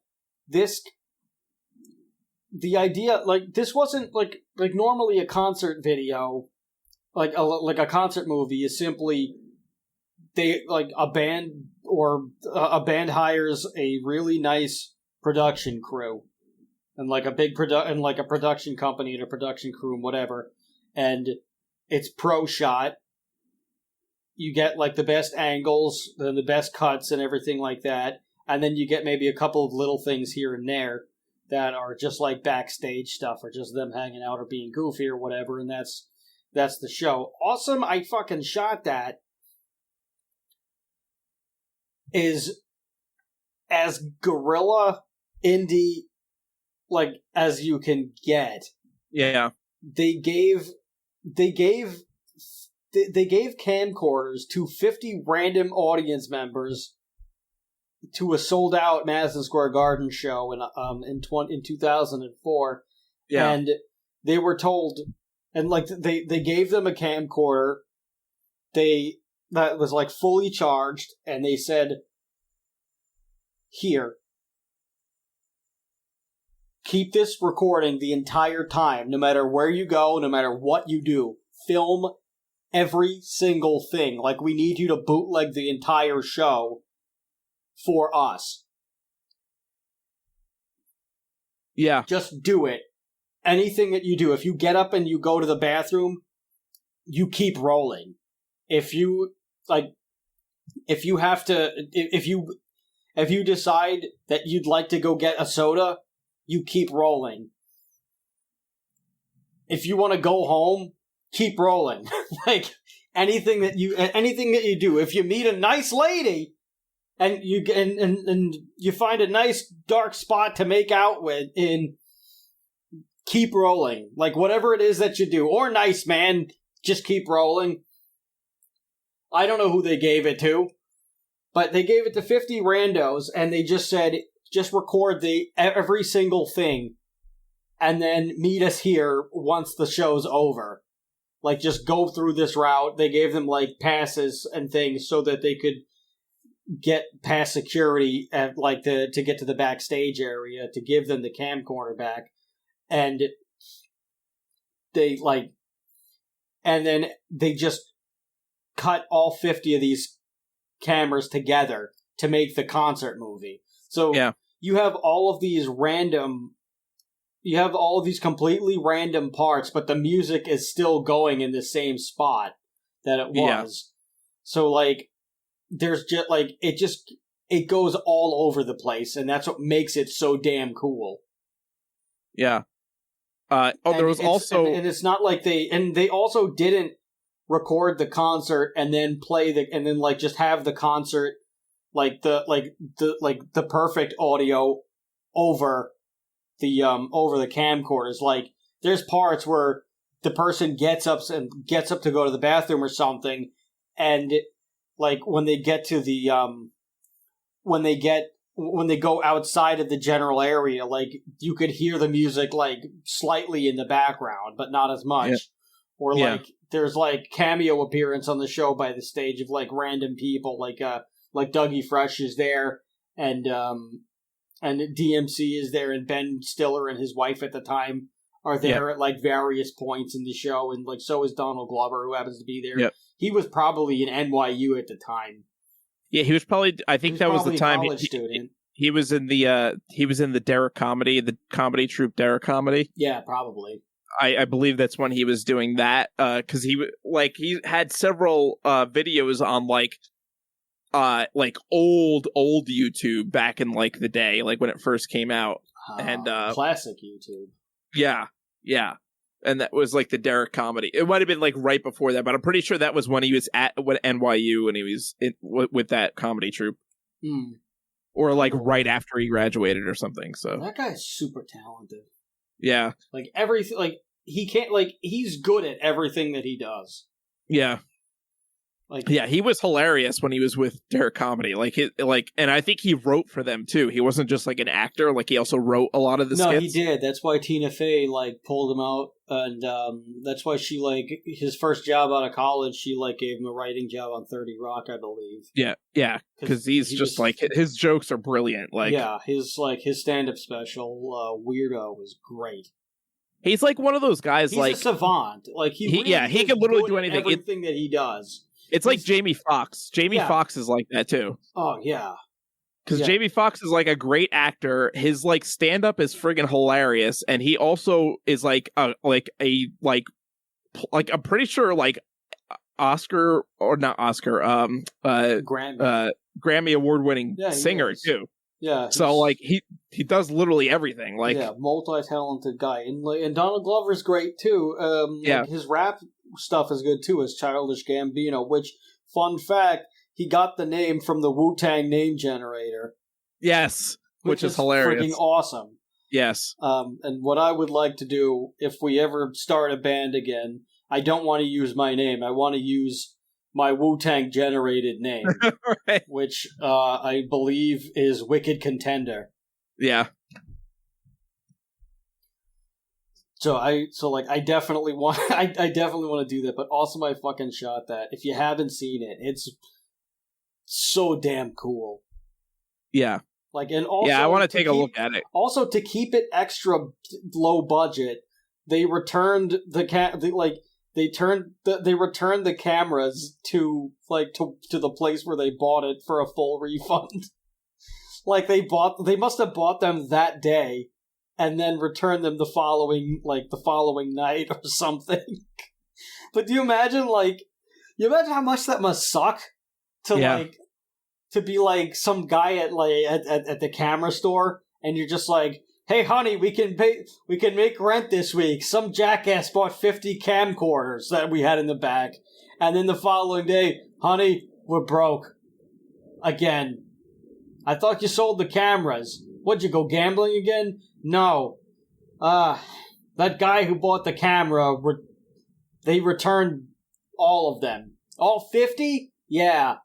the idea, like, this wasn't, like normally a concert video, like a concert movie is simply, a band hires a really nice production crew, and like a production company and a production crew and whatever, and it's pro shot. You get like the best angles and the best cuts and everything like that, and then you get maybe a couple of little things here and there that are just like backstage stuff, or just them hanging out or being goofy or whatever, and that's the show. Awesome I Fucking Shot That is as guerrilla indie like as you can get. Yeah. They gave camcorders to 50 random audience members to a sold out Madison Square Garden show in 2004. Yeah. And they were told, and like they gave them a camcorder that was like fully charged, and they said, "Here, keep this recording the entire time, no matter where you go, no matter what you do. Film every single thing. Like, we need you to bootleg the entire show for us. Yeah. Just do it. Anything that you do, if you get up and you go to the bathroom, you keep rolling. If you decide that you'd like to go get a soda, you keep rolling. If you want to go home, keep rolling." Like, anything that you do. If you meet a nice lady, and you find a nice dark spot to make out with in keep rolling. Like, whatever it is that you do. Or nice, man, just keep rolling. I don't know who they gave it to, but they gave it to 50 randos, and they just said, just record every single thing, and then meet us here once the show's over. Like, just go through this route. They gave them, like, passes and things so that they could get past security at, like, to get to the backstage area, to give them the camcorder back. And they, like, and then they just cut all 50 of these cameras together to make the concert movie. So you have all of these completely random parts, but the music is still going in the same spot that it was. So, like, there's just, like, it goes all over the place, and that's what makes it so damn cool. Yeah. There was also... And it's not like they also didn't record the concert and then and then, like, just have the concert, like, the perfect audio over the camcorders. Like, there's parts where the person gets up to go to the bathroom or something, and like, when they get to the when they go outside of the general area, like, you could hear the music, like, slightly in the background, but not as much. Or like, there's, like, cameo appearance on the show by the stage of, like, random people, like Dougie Fresh is there, and DMC is there, and Ben Stiller and his wife at the time are there at, like, various points in the show, and, like, so is Donald Glover, who happens to be there. Yep. He was probably in NYU at the time. Yeah, he was probably. I think that was the time he was in the Derek Comedy, the comedy troupe Derek Comedy. Yeah, probably. I believe that's when he was doing that, because he had several videos on like old YouTube back in, like, the day, like when it first came out, and classic YouTube. Yeah, and that was, like, the Derek Comedy. It might have been, like, right before that, but I'm pretty sure that was when he was at NYU and he was with that comedy troupe, or, like, right after he graduated or something. So that guy's super talented. Yeah, like, everything, like, he can't, like, he's good at everything that he does. Yeah. Like, yeah, he was hilarious when he was with Derek Comedy. And I think he wrote for them too. He wasn't just, like, an actor. Like, he also wrote a lot of the skits. No, he did. That's why Tina Fey, like, pulled him out, and that's why she, like, his first job out of college, she, like, gave him a writing job on 30 Rock, I believe. Yeah, because he's just, like, his jokes are brilliant. Like, yeah, his stand-up special, Weirdo, was great. He's, like, one of those guys, he's like, a savant. Like, he can literally do anything. Everything that he does. It's like Jamie Foxx. Jamie Foxx is like that too. Oh yeah, because Jamie Foxx is, like, a great actor. His, like, stand up is friggin' hilarious, and he also is like I'm pretty sure, like, Oscar or not Oscar, Grammy award winning singer too. Yeah. So, like, he does literally everything. Like, multi-talented guy, and Donald Glover's great too. Like, his rap stuff is good too, as Childish Gambino, which, fun fact, he got the name from the Wu-Tang name generator. Yes, which is hilarious. Freaking awesome. Yes. And what I would like to do, if we ever start a band again, I don't want to use my name. I want to use my Wu-Tang generated name, right. Which I believe is Wicked Contender. Yeah. So I definitely want to do that, but also I fucking shot that. If you haven't seen it, it's so damn cool. Yeah. Like, and also, I want to take a look at it. Also, to keep it extra low budget, they returned they returned the cameras to the place where they bought it for a full refund. Like, they must have bought them that day and then returned them the following night or something. But do you imagine how much that must suck to be like some guy at the camera store, and you're just like, "Hey, honey, we can make rent this week. Some jackass bought 50 camcorders that we had in the back." And then the following day, "Honey, we're broke. Again. I thought you sold the cameras. What'd you go gambling again? No. That guy who bought the camera, they returned all of them. All 50? Yeah.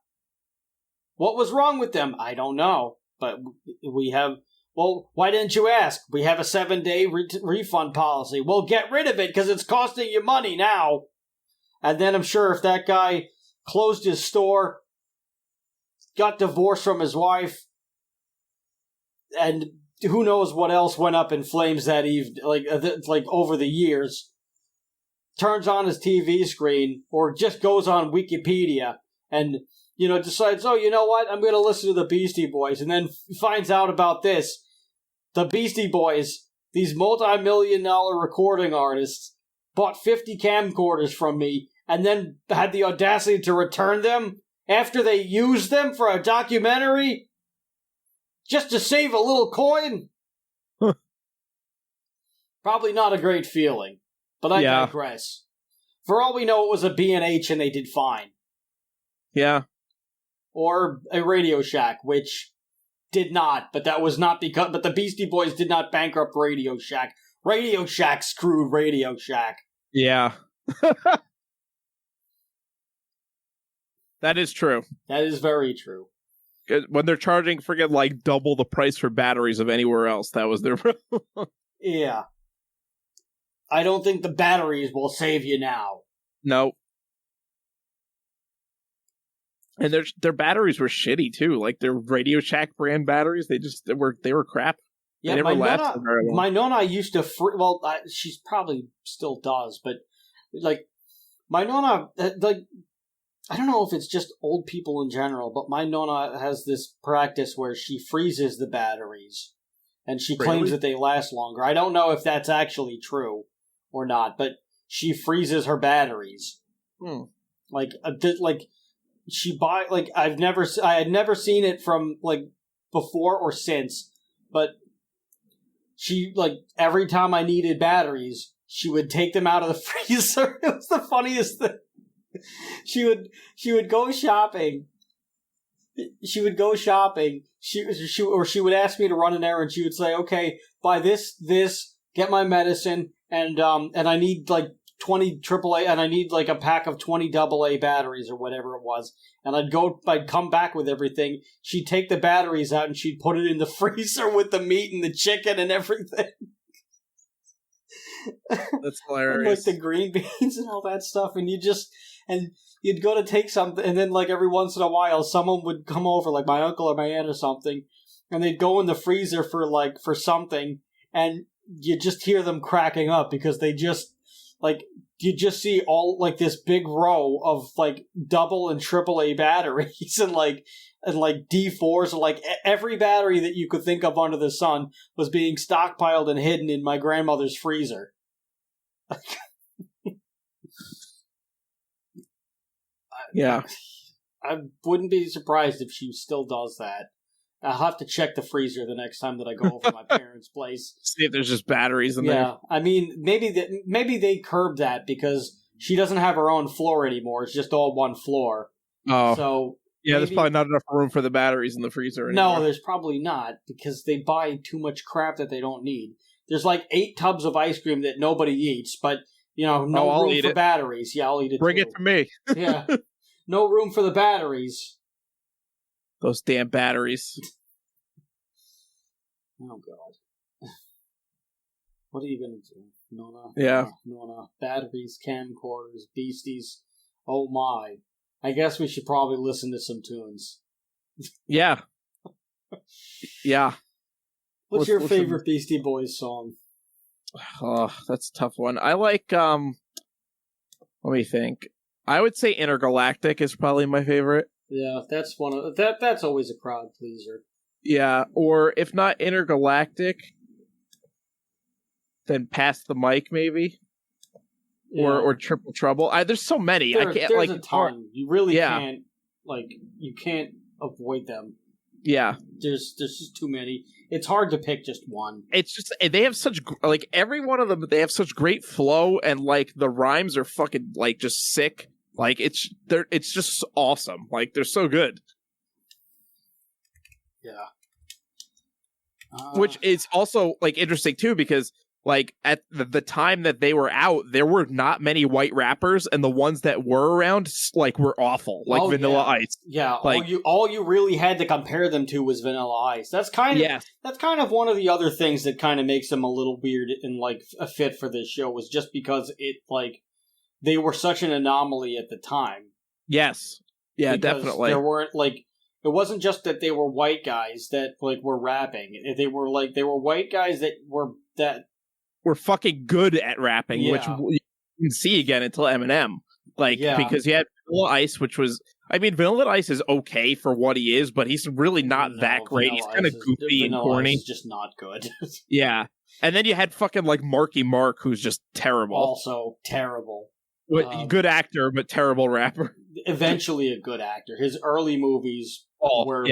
What was wrong with them? I don't know. But we have... Well, why didn't you ask? We have a 7-day refund policy. Well, get rid of it because it's costing you money now. And then I'm sure if that guy closed his store, got divorced from his wife, and who knows what else went up in flames that evening, like over the years, turns on his TV screen or just goes on Wikipedia and, decides, oh, you know what? I'm going to listen to the Beastie Boys, and then finds out about this. The Beastie Boys, these multi-million-dollar recording artists, bought 50 camcorders from me and then had the audacity to return them after they used them for a documentary just to save a little coin? Probably not a great feeling, but I digress. For all we know, it was a B&H and they did fine. Yeah. Or a Radio Shack, which... did not, but that was not because... But the Beastie Boys did not bankrupt Radio Shack. Radio Shack screwed Radio Shack. Yeah. That is true. That is very true. When they're charging friggin' like double the price for batteries of anywhere else, that was their... Yeah. I don't think the batteries will save you now. No. And their batteries were shitty too. Like their Radio Shack brand batteries, they were crap. Yeah, they never lasted very long. My Nonna used to she's probably still does, but like my Nonna, like I don't know if it's just old people in general, but my Nonna has this practice where she freezes the batteries, and she claims that they last longer. I don't know if that's actually true or not, but she freezes her batteries. She buy I had never seen it from before or since, but she every time I needed batteries, she would take them out of the freezer. It was the funniest thing. She would go shopping. She would ask me to run an errand. She would say, "Okay, buy this, get my medicine, and I need 20 AAA, and I need a pack of 20 AA batteries or whatever it was." And I'd come back with everything. She'd take the batteries out and she'd put it in the freezer with the meat and the chicken and everything. That's hilarious. And, the green beans and all that stuff. And you'd go to take something, and then every once in a while someone would come over, like my uncle or my aunt or something, and they'd go in the freezer for something, and you just hear them cracking up because they just you just see all this big row of double and triple A batteries and D4s, and every battery that you could think of under the sun was being stockpiled and hidden in my grandmother's freezer. Yeah. I wouldn't be surprised if she still does that. I'll have to check the freezer the next time that I go over to my parents' place. See if there's just batteries in there. Yeah, I mean, maybe they curbed that because she doesn't have her own floor anymore. It's just all one floor. Oh. So yeah, there's probably not enough room for the batteries in the freezer anymore. No, there's probably not, because they buy too much crap that they don't need. There's 8 tubs of ice cream that nobody eats, but, no room for batteries. Yeah, I'll eat it Bring too. it to me. Yeah. No room for the batteries. Those damn batteries. Oh, God. What are you going to do? Nona? Yeah. Nona. Batteries, camcorders, beasties. Oh, my. I guess we should probably listen to some tunes. Yeah. Yeah. What's your favorite Beastie Boys song? Oh, that's a tough one. I like, let me think. I would say Intergalactic is probably my favorite. Yeah, that's one of that's always a crowd pleaser. Yeah, or if not Intergalactic, then Pass the Mic maybe. Yeah. Or Triple Trouble. There's so many. I can't there's a ton. You really can't you can't avoid them. Yeah. There's just too many. It's hard to pick just one. It's just they have such every one of them, they have such great flow, and the rhymes are fucking just sick. It's just awesome. They're so good. Yeah. Which is also like interesting too, because like at the time that they were out, there were not many white rappers, and the ones that were around like were awful, like Vanilla Ice. Yeah, like all you really had to compare them to was Vanilla Ice. That's kind of one of the other things that kind of makes them a little weird and like a fit for this show, was just because it like they were such an anomaly at the time. Yes. Yeah, definitely. There weren't like, it wasn't just that they were white guys that like were rapping. They were white guys that were fucking good at rapping, which you didn't see again until Eminem. Because you had Vanilla Ice, which was, I mean, Vanilla Ice is okay for what he is, but he's really not that great. He's kind of goofy and corny. Ice is just not good. Yeah. And then you had fucking like Marky Mark, who's just terrible. Also terrible. Good actor, but terrible rapper. Eventually a good actor. His early movies were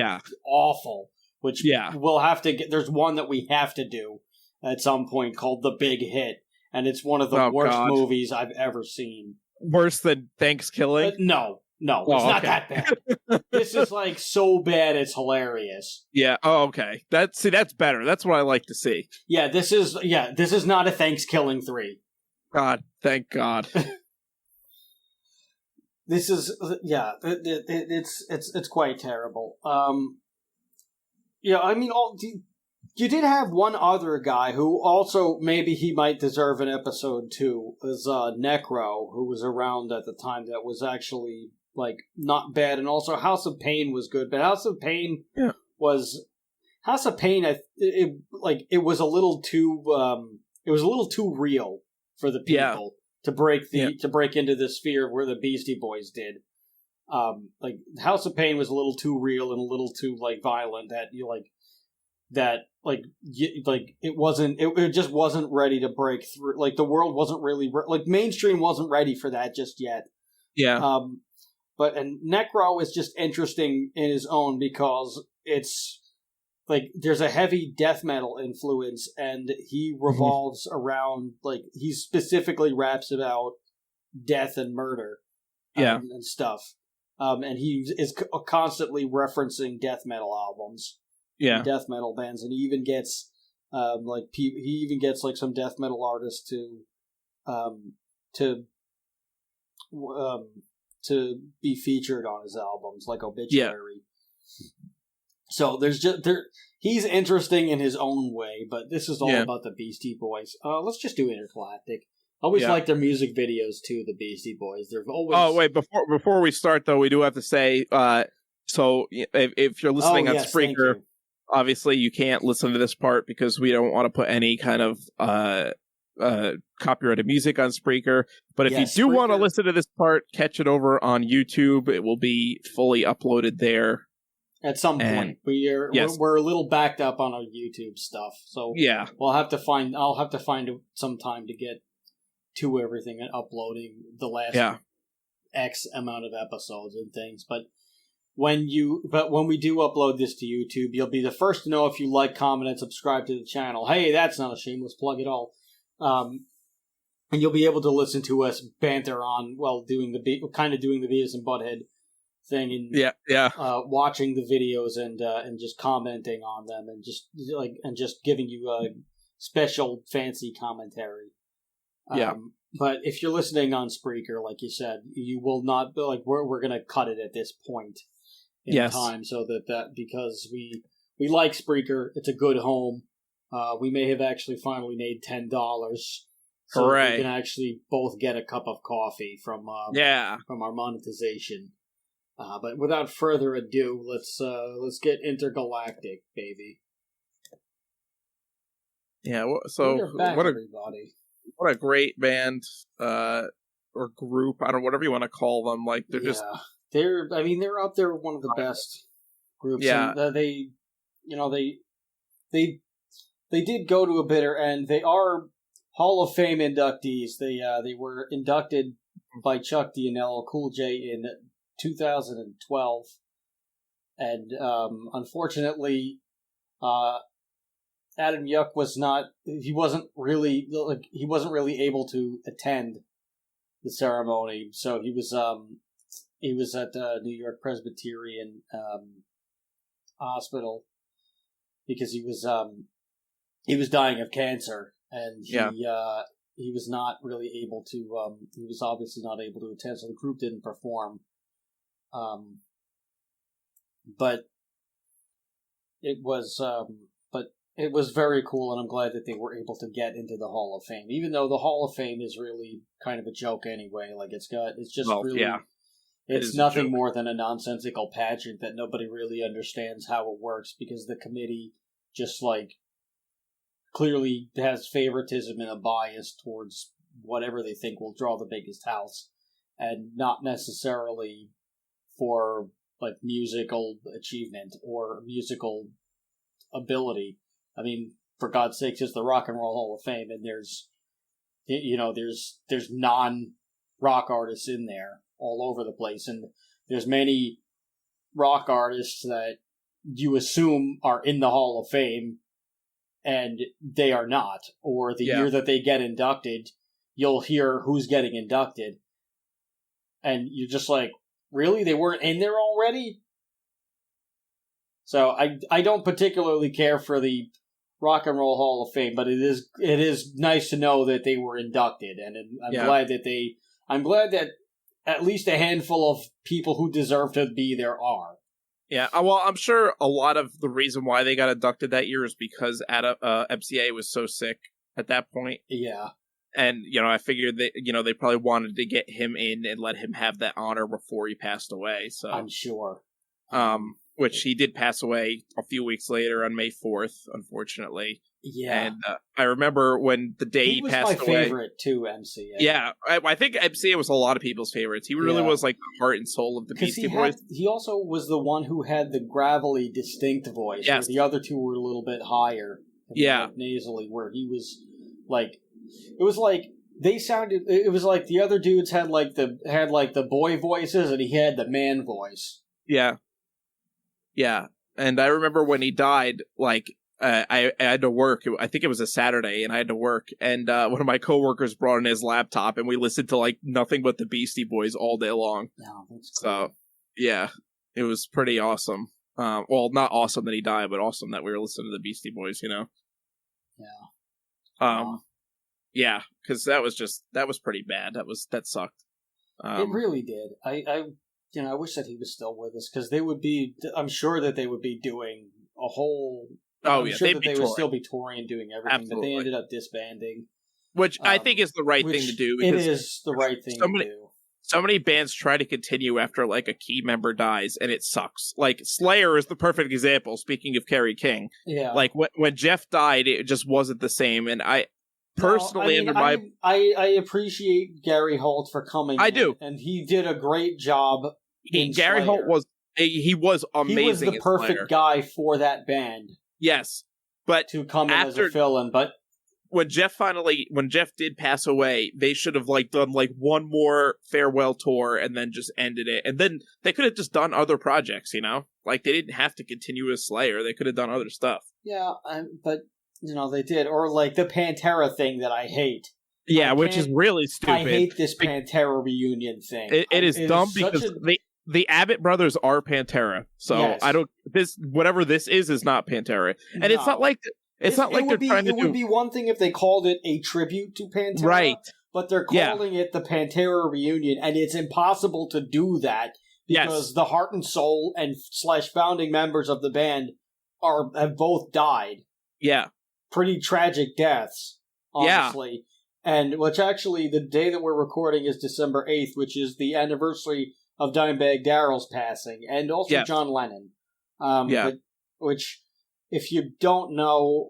awful, which we'll have to get. There's one that we have to do at some point called The Big Hit, and it's one of the worst movies I've ever seen. Worse than Thanksgiving? No, it's not that bad. This is like so bad it's hilarious. Yeah. Oh, okay. That's better. That's what I like to see. Yeah, this is not a Thanksgiving 3. God, thank God. This is it's quite terrible. I mean, you did have one other guy who also maybe he might deserve an episode too, is Necro, who was around at the time, that was actually like not bad, and also House of Pain was good, but House of Pain was it was a little too real for the people. To break into the sphere where the Beastie Boys did, like House of Pain was a little too real and a little too like violent it just wasn't ready to break through. Like the world wasn't really like mainstream wasn't ready for that just yet. Yeah. And Necro is just interesting in his own because it's like there's a heavy death metal influence, and he revolves around like he specifically raps about death and murder, and stuff. And he is constantly referencing death metal albums, death metal bands, and he even gets like some death metal artists to be featured on his albums, like Obituary. Yeah. So he's interesting in his own way, but this is all about the Beastie Boys. Let's just do Intergalactic. I always like their music videos too, the Beastie Boys. They're always... Oh, wait, before we start though, we do have to say, so if you're listening on Spreaker, obviously you can't listen to this part because we don't want to put any kind of copyrighted music on Spreaker. But if you do want to listen to this part, catch it over on YouTube. It will be fully uploaded there. At some point, we're a little backed up on our YouTube stuff, so I'll have to find some time to get to everything and uploading the last X amount of episodes and things. But when we do upload this to YouTube, you'll be the first to know if you like, comment, and subscribe to the channel. Hey, that's not a shameless plug at all. And you'll be able to listen to us banter on while doing the Beavis and Butthead thing, and watching the videos and just commenting on them, and just giving you a special fancy commentary. But if you're listening on Spreaker, like you said, you will not like we're gonna cut it at this point in time, so that because we like Spreaker, it's a good home. We may have actually finally made $10. So we can actually both get a cup of coffee from our monetization. But without further ado, let's get Intergalactic, baby. Yeah. So everybody. What a great band or group. I don't know, whatever you want to call them. Like they're up there with one of the best groups. Yeah. And they did go to a bitter end. They are Hall of Fame inductees. They were inducted by Chuck D and LL Cool J in 2012, and unfortunately, Adam Yuck wasn't really able to attend the ceremony, so he was at New York Presbyterian Hospital because he was dying of cancer, and he was not really able to. He was obviously not able to attend, so the group didn't perform. But it was very cool, and I'm glad that they were able to get into the Hall of Fame. Even though the Hall of Fame is really kind of a joke anyway. Like it's nothing more than a nonsensical pageant that nobody really understands how it works, because the committee just like clearly has favoritism and a bias towards whatever they think will draw the biggest house, and not necessarily for like musical achievement or musical ability. I mean, for God's sakes, it's the Rock and Roll Hall of Fame, and there's non-rock artists in there all over the place, and there's many rock artists that you assume are in the Hall of Fame, and they are not. Or the year that they get inducted, you'll hear who's getting inducted, and you're just like, really? They weren't in there already? So I don't particularly care for the Rock and Roll Hall of Fame, but it is nice to know that they were inducted, and I'm glad that at least a handful of people who deserve to be there are. Yeah, well, I'm sure a lot of the reason why they got inducted that year is because MCA was so sick at that point. Yeah. And, I figured that, they probably wanted to get him in and let him have that honor before he passed away. So I'm sure. Which he did pass away a few weeks later on May 4th, unfortunately. Yeah. And I remember when the day he passed away. He was my favorite, too, MCA. Yeah, I think MCA was a lot of people's favorites. He really was like the heart and soul of the Beastie Boys. He also was the one who had the gravelly, distinct voice, where the other two were a little bit higher. Like nasally, where he was like... It was like they sounded. It was like the other dudes had the boy voices, and he had the man voice. Yeah, yeah. And I remember when he died. Like I had to work. I think it was a Saturday, and I had to work. And one of my coworkers brought in his laptop, and we listened to like nothing but the Beastie Boys all day long. No, that's cool. So yeah, it was pretty awesome. Well, not awesome that he died, but awesome that we were listening to the Beastie Boys. Yeah. Yeah, because that was pretty bad. That sucked. It really did. I wish that he was still with us, because I'm sure that they would be doing a whole. I'm sure that they would still be touring and doing everything, but they ended up disbanding, which I think is the right thing to do. It is the right thing to do. So many bands try to continue after like a key member dies, and it sucks. Like Slayer is the perfect example. Speaking of Kerry King, like when Jeff died, it just wasn't the same, and I appreciate Gary Holt for coming. I do, and he did a great job. Gary Holt was amazing. He was the perfect guy for that band. Yes, but to come in as a fill-in. But when Jeff did pass away, they should have done one more farewell tour and then just ended it. And then they could have just done other projects. Like they didn't have to continue as Slayer. They could have done other stuff. Yeah, but. They did. Or, the Pantera thing that I hate. Yeah, which is really stupid. I hate this Pantera reunion thing. It is dumb because the Abbott brothers are Pantera. So, yes. Whatever this is not Pantera. And it's not like... It would be one thing if they called it a tribute to Pantera. Right. But they're calling it the Pantera reunion, and it's impossible to do that because the heart and soul and / founding members of the band have both died. Yeah. Pretty tragic deaths, honestly. Yeah. And which actually, the day that we're recording is December 8th, which is the anniversary of Dimebag Darrell's passing, and also John Lennon. Which, if you don't know,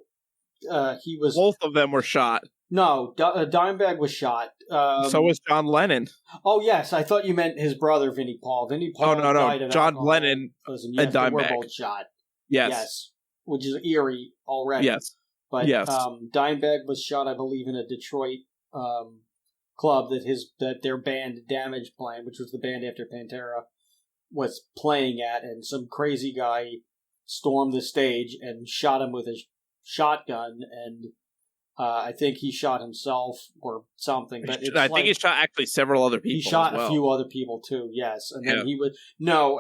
he was... Both of them were shot. No, Dimebag was shot. So was John Lennon. Oh, yes, I thought you meant his brother, Vinnie Paul. Vinnie Paul died of John Lennon and Dimebag were both shot. Yes. Which is eerie already. Yes. But Dimebag was shot, I believe, in a Detroit club that their band Damage Plan, which was the band after Pantera, was playing at, and some crazy guy stormed the stage and shot him with a shotgun, and I think he shot himself or something. But I think he shot actually several other people. He shot a few other people too, yes. And then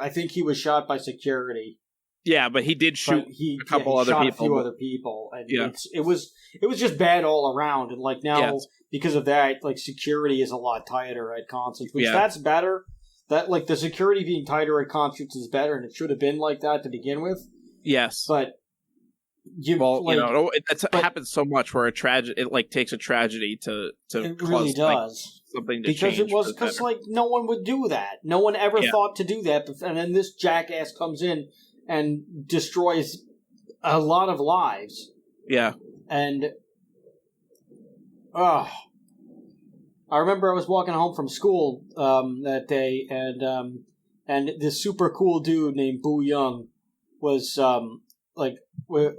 I think he was shot by security. Yeah, but he did shoot a couple other shot people. a few other people, and Yeah. it was just bad all around. And like now, Yes. because of that, like security is a lot tighter at concerts, which Yeah. that's better. That like the security being tighter at concerts is better, and it should have been like that to begin with. Yes, but it happens so much where it like takes a tragedy to it cause, really does something to because change it was because like no one would do that. No one ever thought to do that, and then this jackass comes in and destroys a lot of lives. Yeah, and I remember I was walking home from school that day, and this super cool dude named Boo Young was like we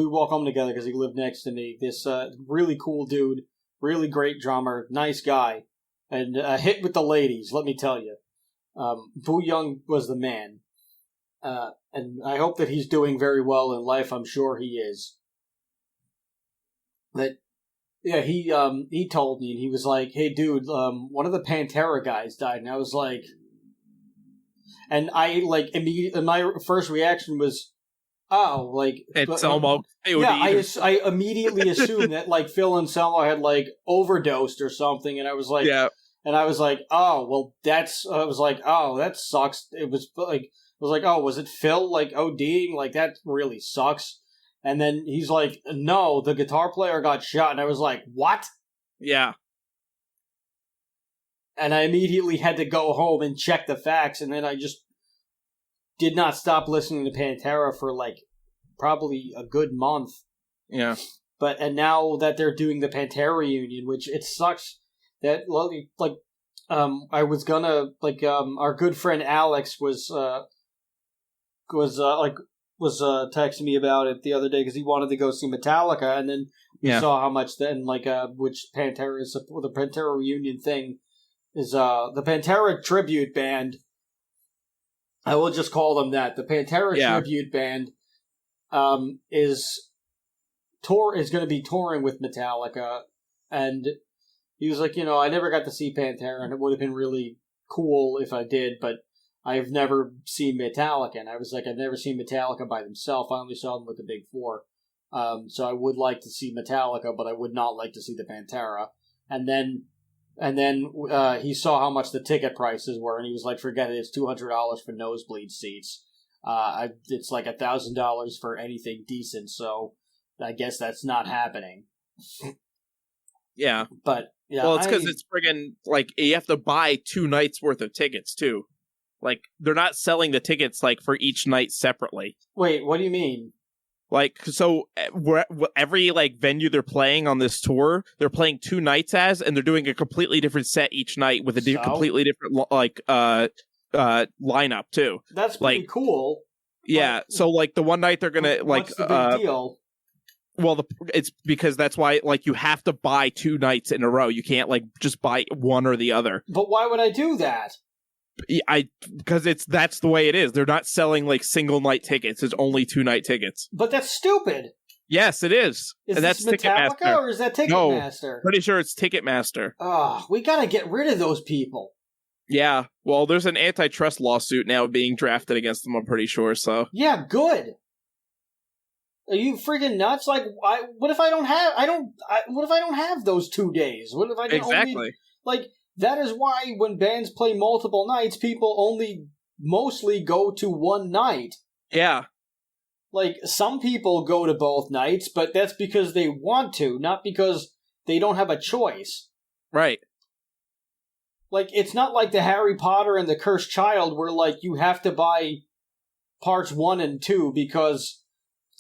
walk home together because he lived next to me. This really cool dude, really great drummer, nice guy, and hit with the ladies. Let me tell you, Boo Young was the man, and I hope that he's doing very well in life. I'm sure he is. But yeah, he told me, and he was like, "Hey, dude, one of the Pantera guys died," and I was like, and I like immediately. My first reaction was, "Oh, like it's almost." Yeah, I immediately assumed that like Phil Anselmo had like overdosed or something, and I was like, yeah, and I was like, "Oh, well, that's." I was like, "Oh, that sucks." It was like, I was like, "Oh, was it Phil like ODing? Like that really sucks." And then he's like, "No, the guitar player got shot." And I was like, "What?" Yeah. And I immediately had to go home and check the facts, and then I just did not stop listening to Pantera for like probably a good month. Yeah. And now that they're doing the Pantera reunion, which it sucks that like I was gonna like our good friend Alex was texting me about it the other day because he wanted to go see Metallica, and then we saw how much then which Pantera is the Pantera reunion thing is the Pantera tribute band. I will just call them that. The Pantera tribute band is going to be touring with Metallica, and he was like, I never got to see Pantera, and it would have been really cool if I did, but I've never seen Metallica, and I was like, I've never seen Metallica by themselves. I only saw them with the Big Four. So I would like to see Metallica, but I would not like to see the Pantera. And then he saw how much the ticket prices were, and he was like, forget it, it's $200 for nosebleed seats. It's like $1,000 for anything decent, so I guess that's not happening. Yeah. But, yeah. Well, it's because it's friggin', like, you have to buy 2 nights worth of tickets, too. Like, they're not selling the tickets, like, for each night separately. Wait, what do you mean? Like, so every, like, venue they're playing on this tour, they're playing 2 nights and they're doing a completely different set each night with a completely different, like, lineup, too. That's pretty cool. Yeah, so, like, the one night they're gonna, like... What's the big deal? Well, it's because that's why, like, you have to buy 2 nights in a row. You can't, like, just buy one or the other. But why would I do that? Because that's the way it is. They're not selling like single night tickets. It's only 2 night tickets. But that's stupid. Yes, it is. Is and this that's Metallica Ticketmaster. or is that Ticketmaster? No, pretty sure it's Ticketmaster. We gotta get rid of those people. Yeah, well, there's an antitrust lawsuit now being drafted against them. I'm pretty sure. So yeah, good. Are you freaking nuts? Like, what if I don't have those 2 days? What if I can exactly like? That is why when bands play multiple nights, people only mostly go to one night. Yeah. Like, some people go to both nights, but that's because they want to, not because they don't have a choice. Right. Like, it's not like the Harry Potter and the Cursed Child where, like, you have to buy parts 1 and 2 because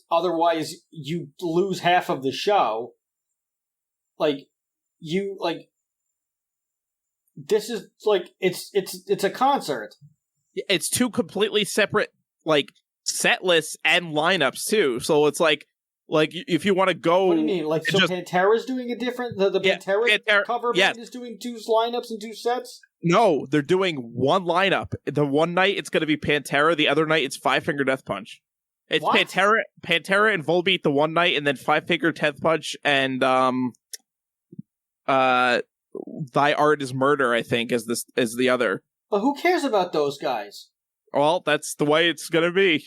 otherwise you lose half of the show. This is like it's a concert. It's 2 completely separate like set lists and lineups too. So it's like if you want to go. What do you mean? Like so, Pantera's doing a different. The Pantera cover band is doing 2 lineups and 2 sets. No, they're doing 1 lineup. The one night it's going to be Pantera. The other night it's Five Finger Death Punch. It's what? Pantera and Volbeat the one night, and then Five Finger Death Punch and Thy Art is Murder, I think, is the other. But who cares about those guys? Well, that's the way it's gonna be.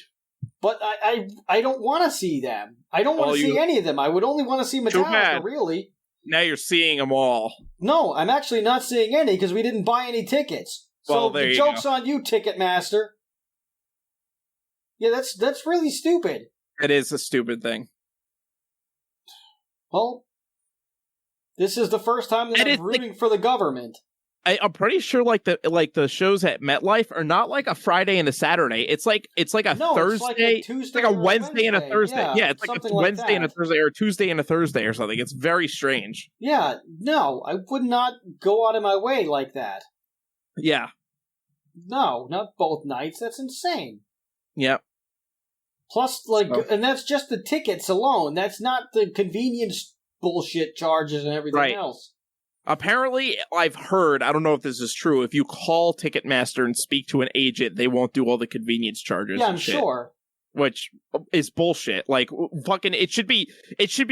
But I don't want to see them. I don't want to see any of them. I would only want to see Metallica, really. Now you're seeing them all. No, I'm actually not seeing any because we didn't buy any tickets. So the joke's on you, Ticketmaster. Yeah, that's really stupid. It is a stupid thing. Well, this is the first time that I'm rooting for the government. I'm pretty sure like the shows at MetLife are not like a Friday and a Saturday. It's like a Thursday, it's like a Tuesday, like a Wednesday and a Thursday. Yeah, it's like a Wednesday and a Thursday, or a Tuesday and a Thursday, or something. It's very strange. Yeah, no, I would not go out of my way like that. Yeah. No, not both nights. That's insane. Yep. Plus, and that's just the tickets alone. That's not the convenience bullshit charges and everything else. Apparently, I've heard, I don't know if this is true, if you call Ticketmaster and speak to an agent, they won't do all the convenience charges. Yeah, I'm sure. Which is bullshit. Like, fucking, it should be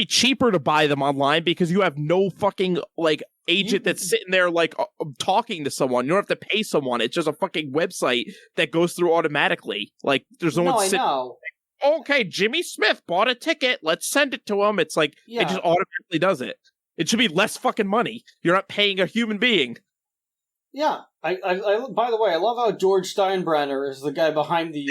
cheaper to buy them online because you have no fucking, like, agent that's sitting there, like, talking to someone. You don't have to pay someone. It's just a fucking website that goes through automatically. Like, there's no one sitting. Know. Okay, Jimmy Smith bought a ticket. Let's send it to him. It's like, it just automatically does it. It should be less fucking money. You're not paying a human being. Yeah. I by the way, I love how George Steinbrenner is the guy behind the,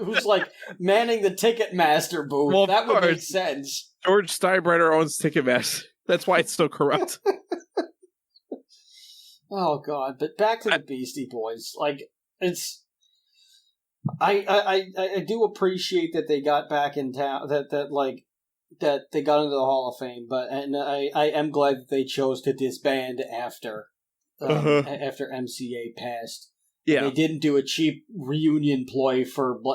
who's like manning the Ticketmaster booth. Well, that would make sense. George Steinbrenner owns Ticketmaster. That's why it's still corrupt. Oh, God. But back to the Beastie Boys. Like, it's... I do appreciate that they got back in town, that they got into the Hall of Fame, and I am glad that they chose to disband after MCA passed. Yeah, they didn't do a cheap reunion ploy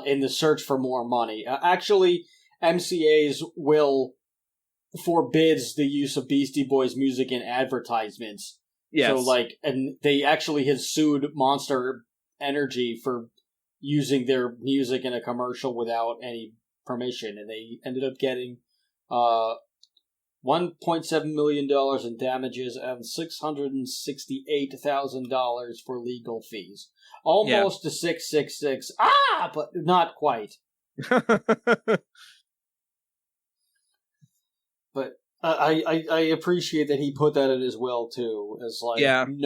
in the search for more money. Actually, MCA's will forbids the use of Beastie Boys music in advertisements. Yes. So and they actually have sued Monster Energy for using their music in a commercial without any permission, and they ended up getting $1.7 million in damages and $668,000 for legal fees. Almost to 666. But not quite. But I appreciate that he put that in his will too. As I'm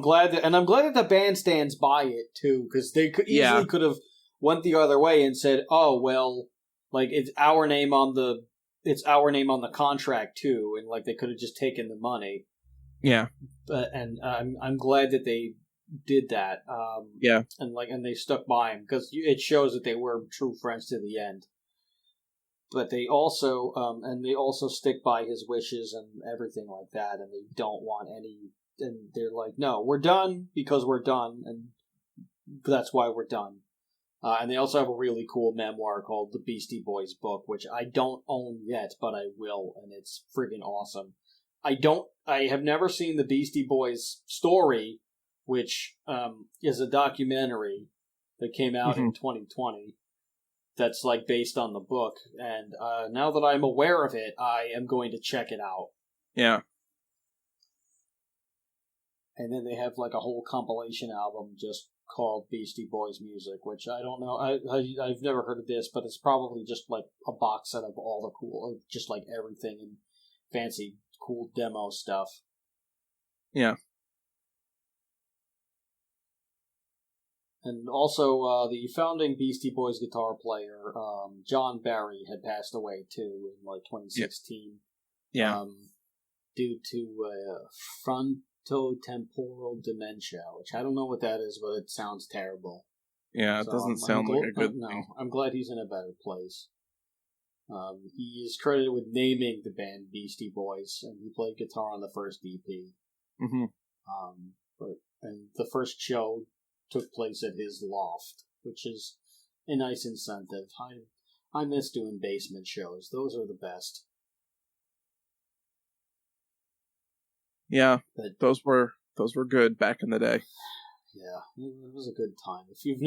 glad that the band stands by it too, because they could easily could have went the other way and said, "Oh well, it's our name on the contract too," and they could have just taken the money. Yeah. And I'm glad that they did that. And they stuck by him because it shows that they were true friends to the end. But they also stick by his wishes and everything like that, and they don't want any. And they're like, "No, we're done because we're done, and that's why we're done." And they also have a really cool memoir called The Beastie Boys Book, which I don't own yet, but I will, and it's friggin' awesome. I have never seen The Beastie Boys Story, which is a documentary that came out in 2020 that's based on the book, and now that I'm aware of it, I am going to check it out. Yeah. And then they have a whole compilation album just called Beastie Boys Music, which I don't know. I've never heard of this, but it's probably just a box set of all the cool, just everything and fancy cool demo stuff. Yeah. And also, the founding Beastie Boys guitar player, John Barry, had passed away too in 2016. Yeah. Due to frontotemporal dementia, which I don't know what that is, but it sounds terrible. Yeah, it doesn't sound like a good thing. No, I'm glad he's in a better place. He is credited with naming the band Beastie Boys, and he played guitar on the first EP. Mm-hmm. And the first show took place at his loft, which is a nice incentive. I miss doing basement shows. Those are the best. Yeah, those were good back in the day. Yeah, it was a good time. If you've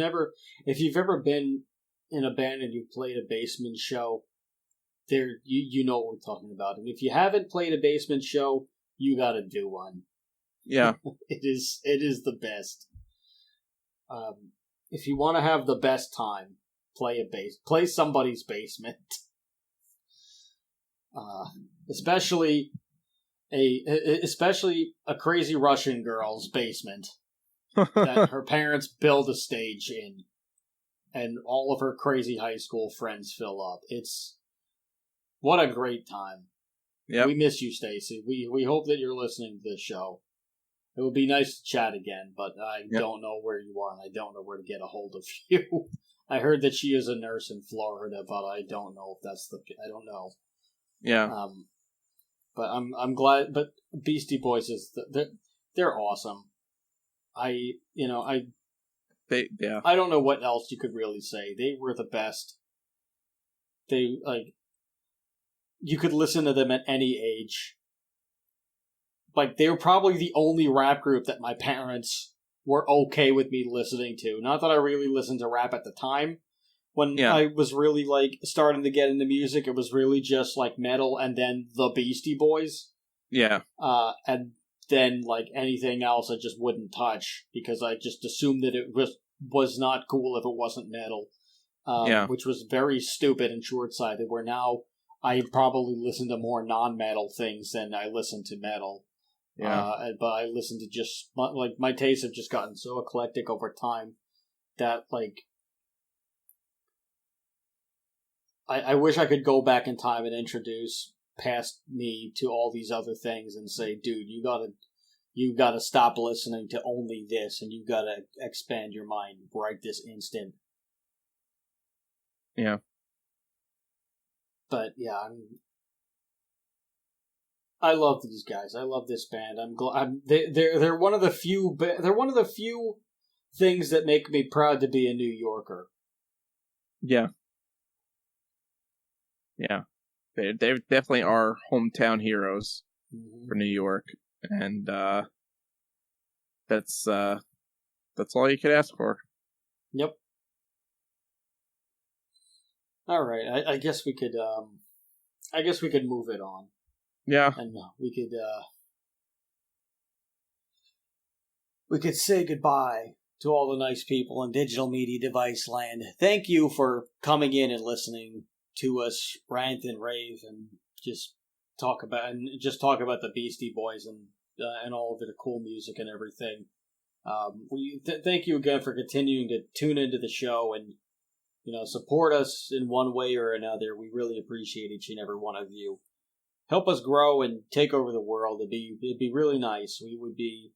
ever been in a band and you played a basement show, you know what we're talking about. And if you haven't played a basement show, you got to do one. Yeah, it is the best. if you want to have the best time, play somebody's basement. Especially a crazy Russian girl's basement that her parents build a stage in, and all of her crazy high school friends fill up. What a great time. Yep. We miss you, Stacy. We hope that you're listening to this show. It would be nice to chat again, but I don't know where you are, and I don't know where to get a hold of you. I heard that she is a nurse in Florida, but I don't know if that's I don't know. Yeah. But I'm glad. But Beastie Boys they're awesome. I don't know what else you could really say. They were the best. You could listen to them at any age. Like, they were probably the only rap group that my parents were okay with me listening to. Not that I really listened to rap at the time. When I was really, starting to get into music, it was really just, metal and then the Beastie Boys. Yeah. And then, anything else I just wouldn't touch, because I just assumed that it was not cool if it wasn't metal. Which was very stupid and short-sighted, where now I probably listen to more non-metal things than I listen to metal. Yeah. But I listen to just, my tastes have just gotten so eclectic over time that, I wish I could go back in time and introduce past me to all these other things and say, dude, you gotta stop listening to only this, and you gotta expand your mind right this instant. Yeah. But yeah, I love these guys. I love this band. They're one of the few. They're one of the few things that make me proud to be a New Yorker. Yeah. Yeah. They definitely are hometown heroes for New York, and that's all you could ask for. Yep. All right. I guess we could. I guess we could move it on. Yeah. And we could say goodbye to all the nice people in digital media device land. Thank you for coming in and listening to us rant and rave and just talk about the Beastie Boys and all of the cool music and everything. Thank you again for continuing to tune into the show and support us in one way or another. We really appreciate each and every one of you. Help us grow and take over the world. It'd be really nice. We would be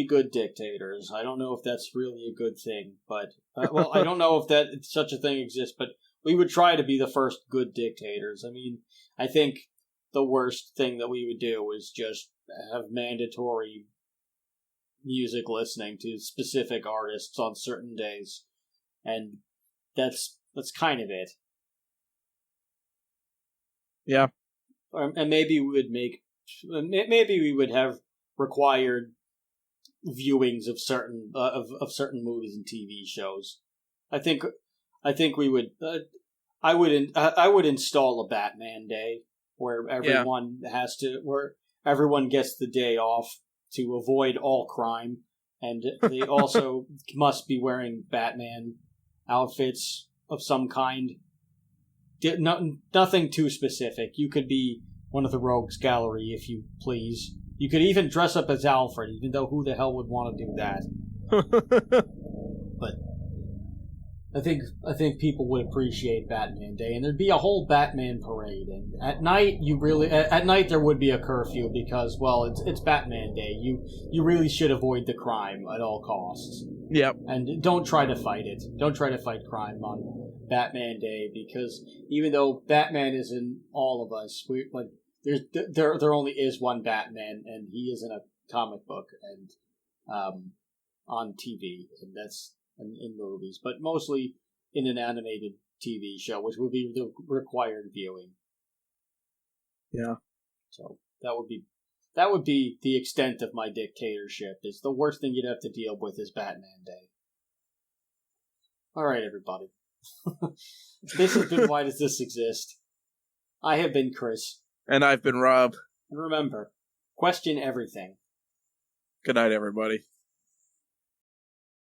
good dictators. I don't know if that's really a good thing, but I don't know if such a thing exists. But we would try to be the first good dictators. I mean, I think the worst thing that we would do is just have mandatory music listening to specific artists on certain days, and that's kind of it. Yeah. And maybe we would have required viewings of certain movies and TV shows. I think we would. I would install a Batman Day where everyone where everyone gets the day off to avoid all crime, and they also must be wearing Batman outfits of some kind. Nothing too specific. You could be one of the Rogues Gallery if you please. You could even dress up as Alfred, even though who the hell would want to do that? But I think people would appreciate Batman Day, and there'd be a whole Batman parade. And at night, there would be a curfew because, well, it's Batman Day. You really should avoid the crime at all costs. Yep. And don't try to fight it. Don't try to fight crime on Batman Day, because even though Batman is in all of us, there only is one Batman, and he is in a comic book and on TV, and that's in movies, but mostly in an animated TV show, which would be the required viewing. Yeah. So that would be the extent of my dictatorship. Is the worst thing you'd have to deal with is Batman Day. All right, everybody. This has been Why Does This Exist? I have been Chris. And I've been Rob. And remember, question everything. Good night, everybody.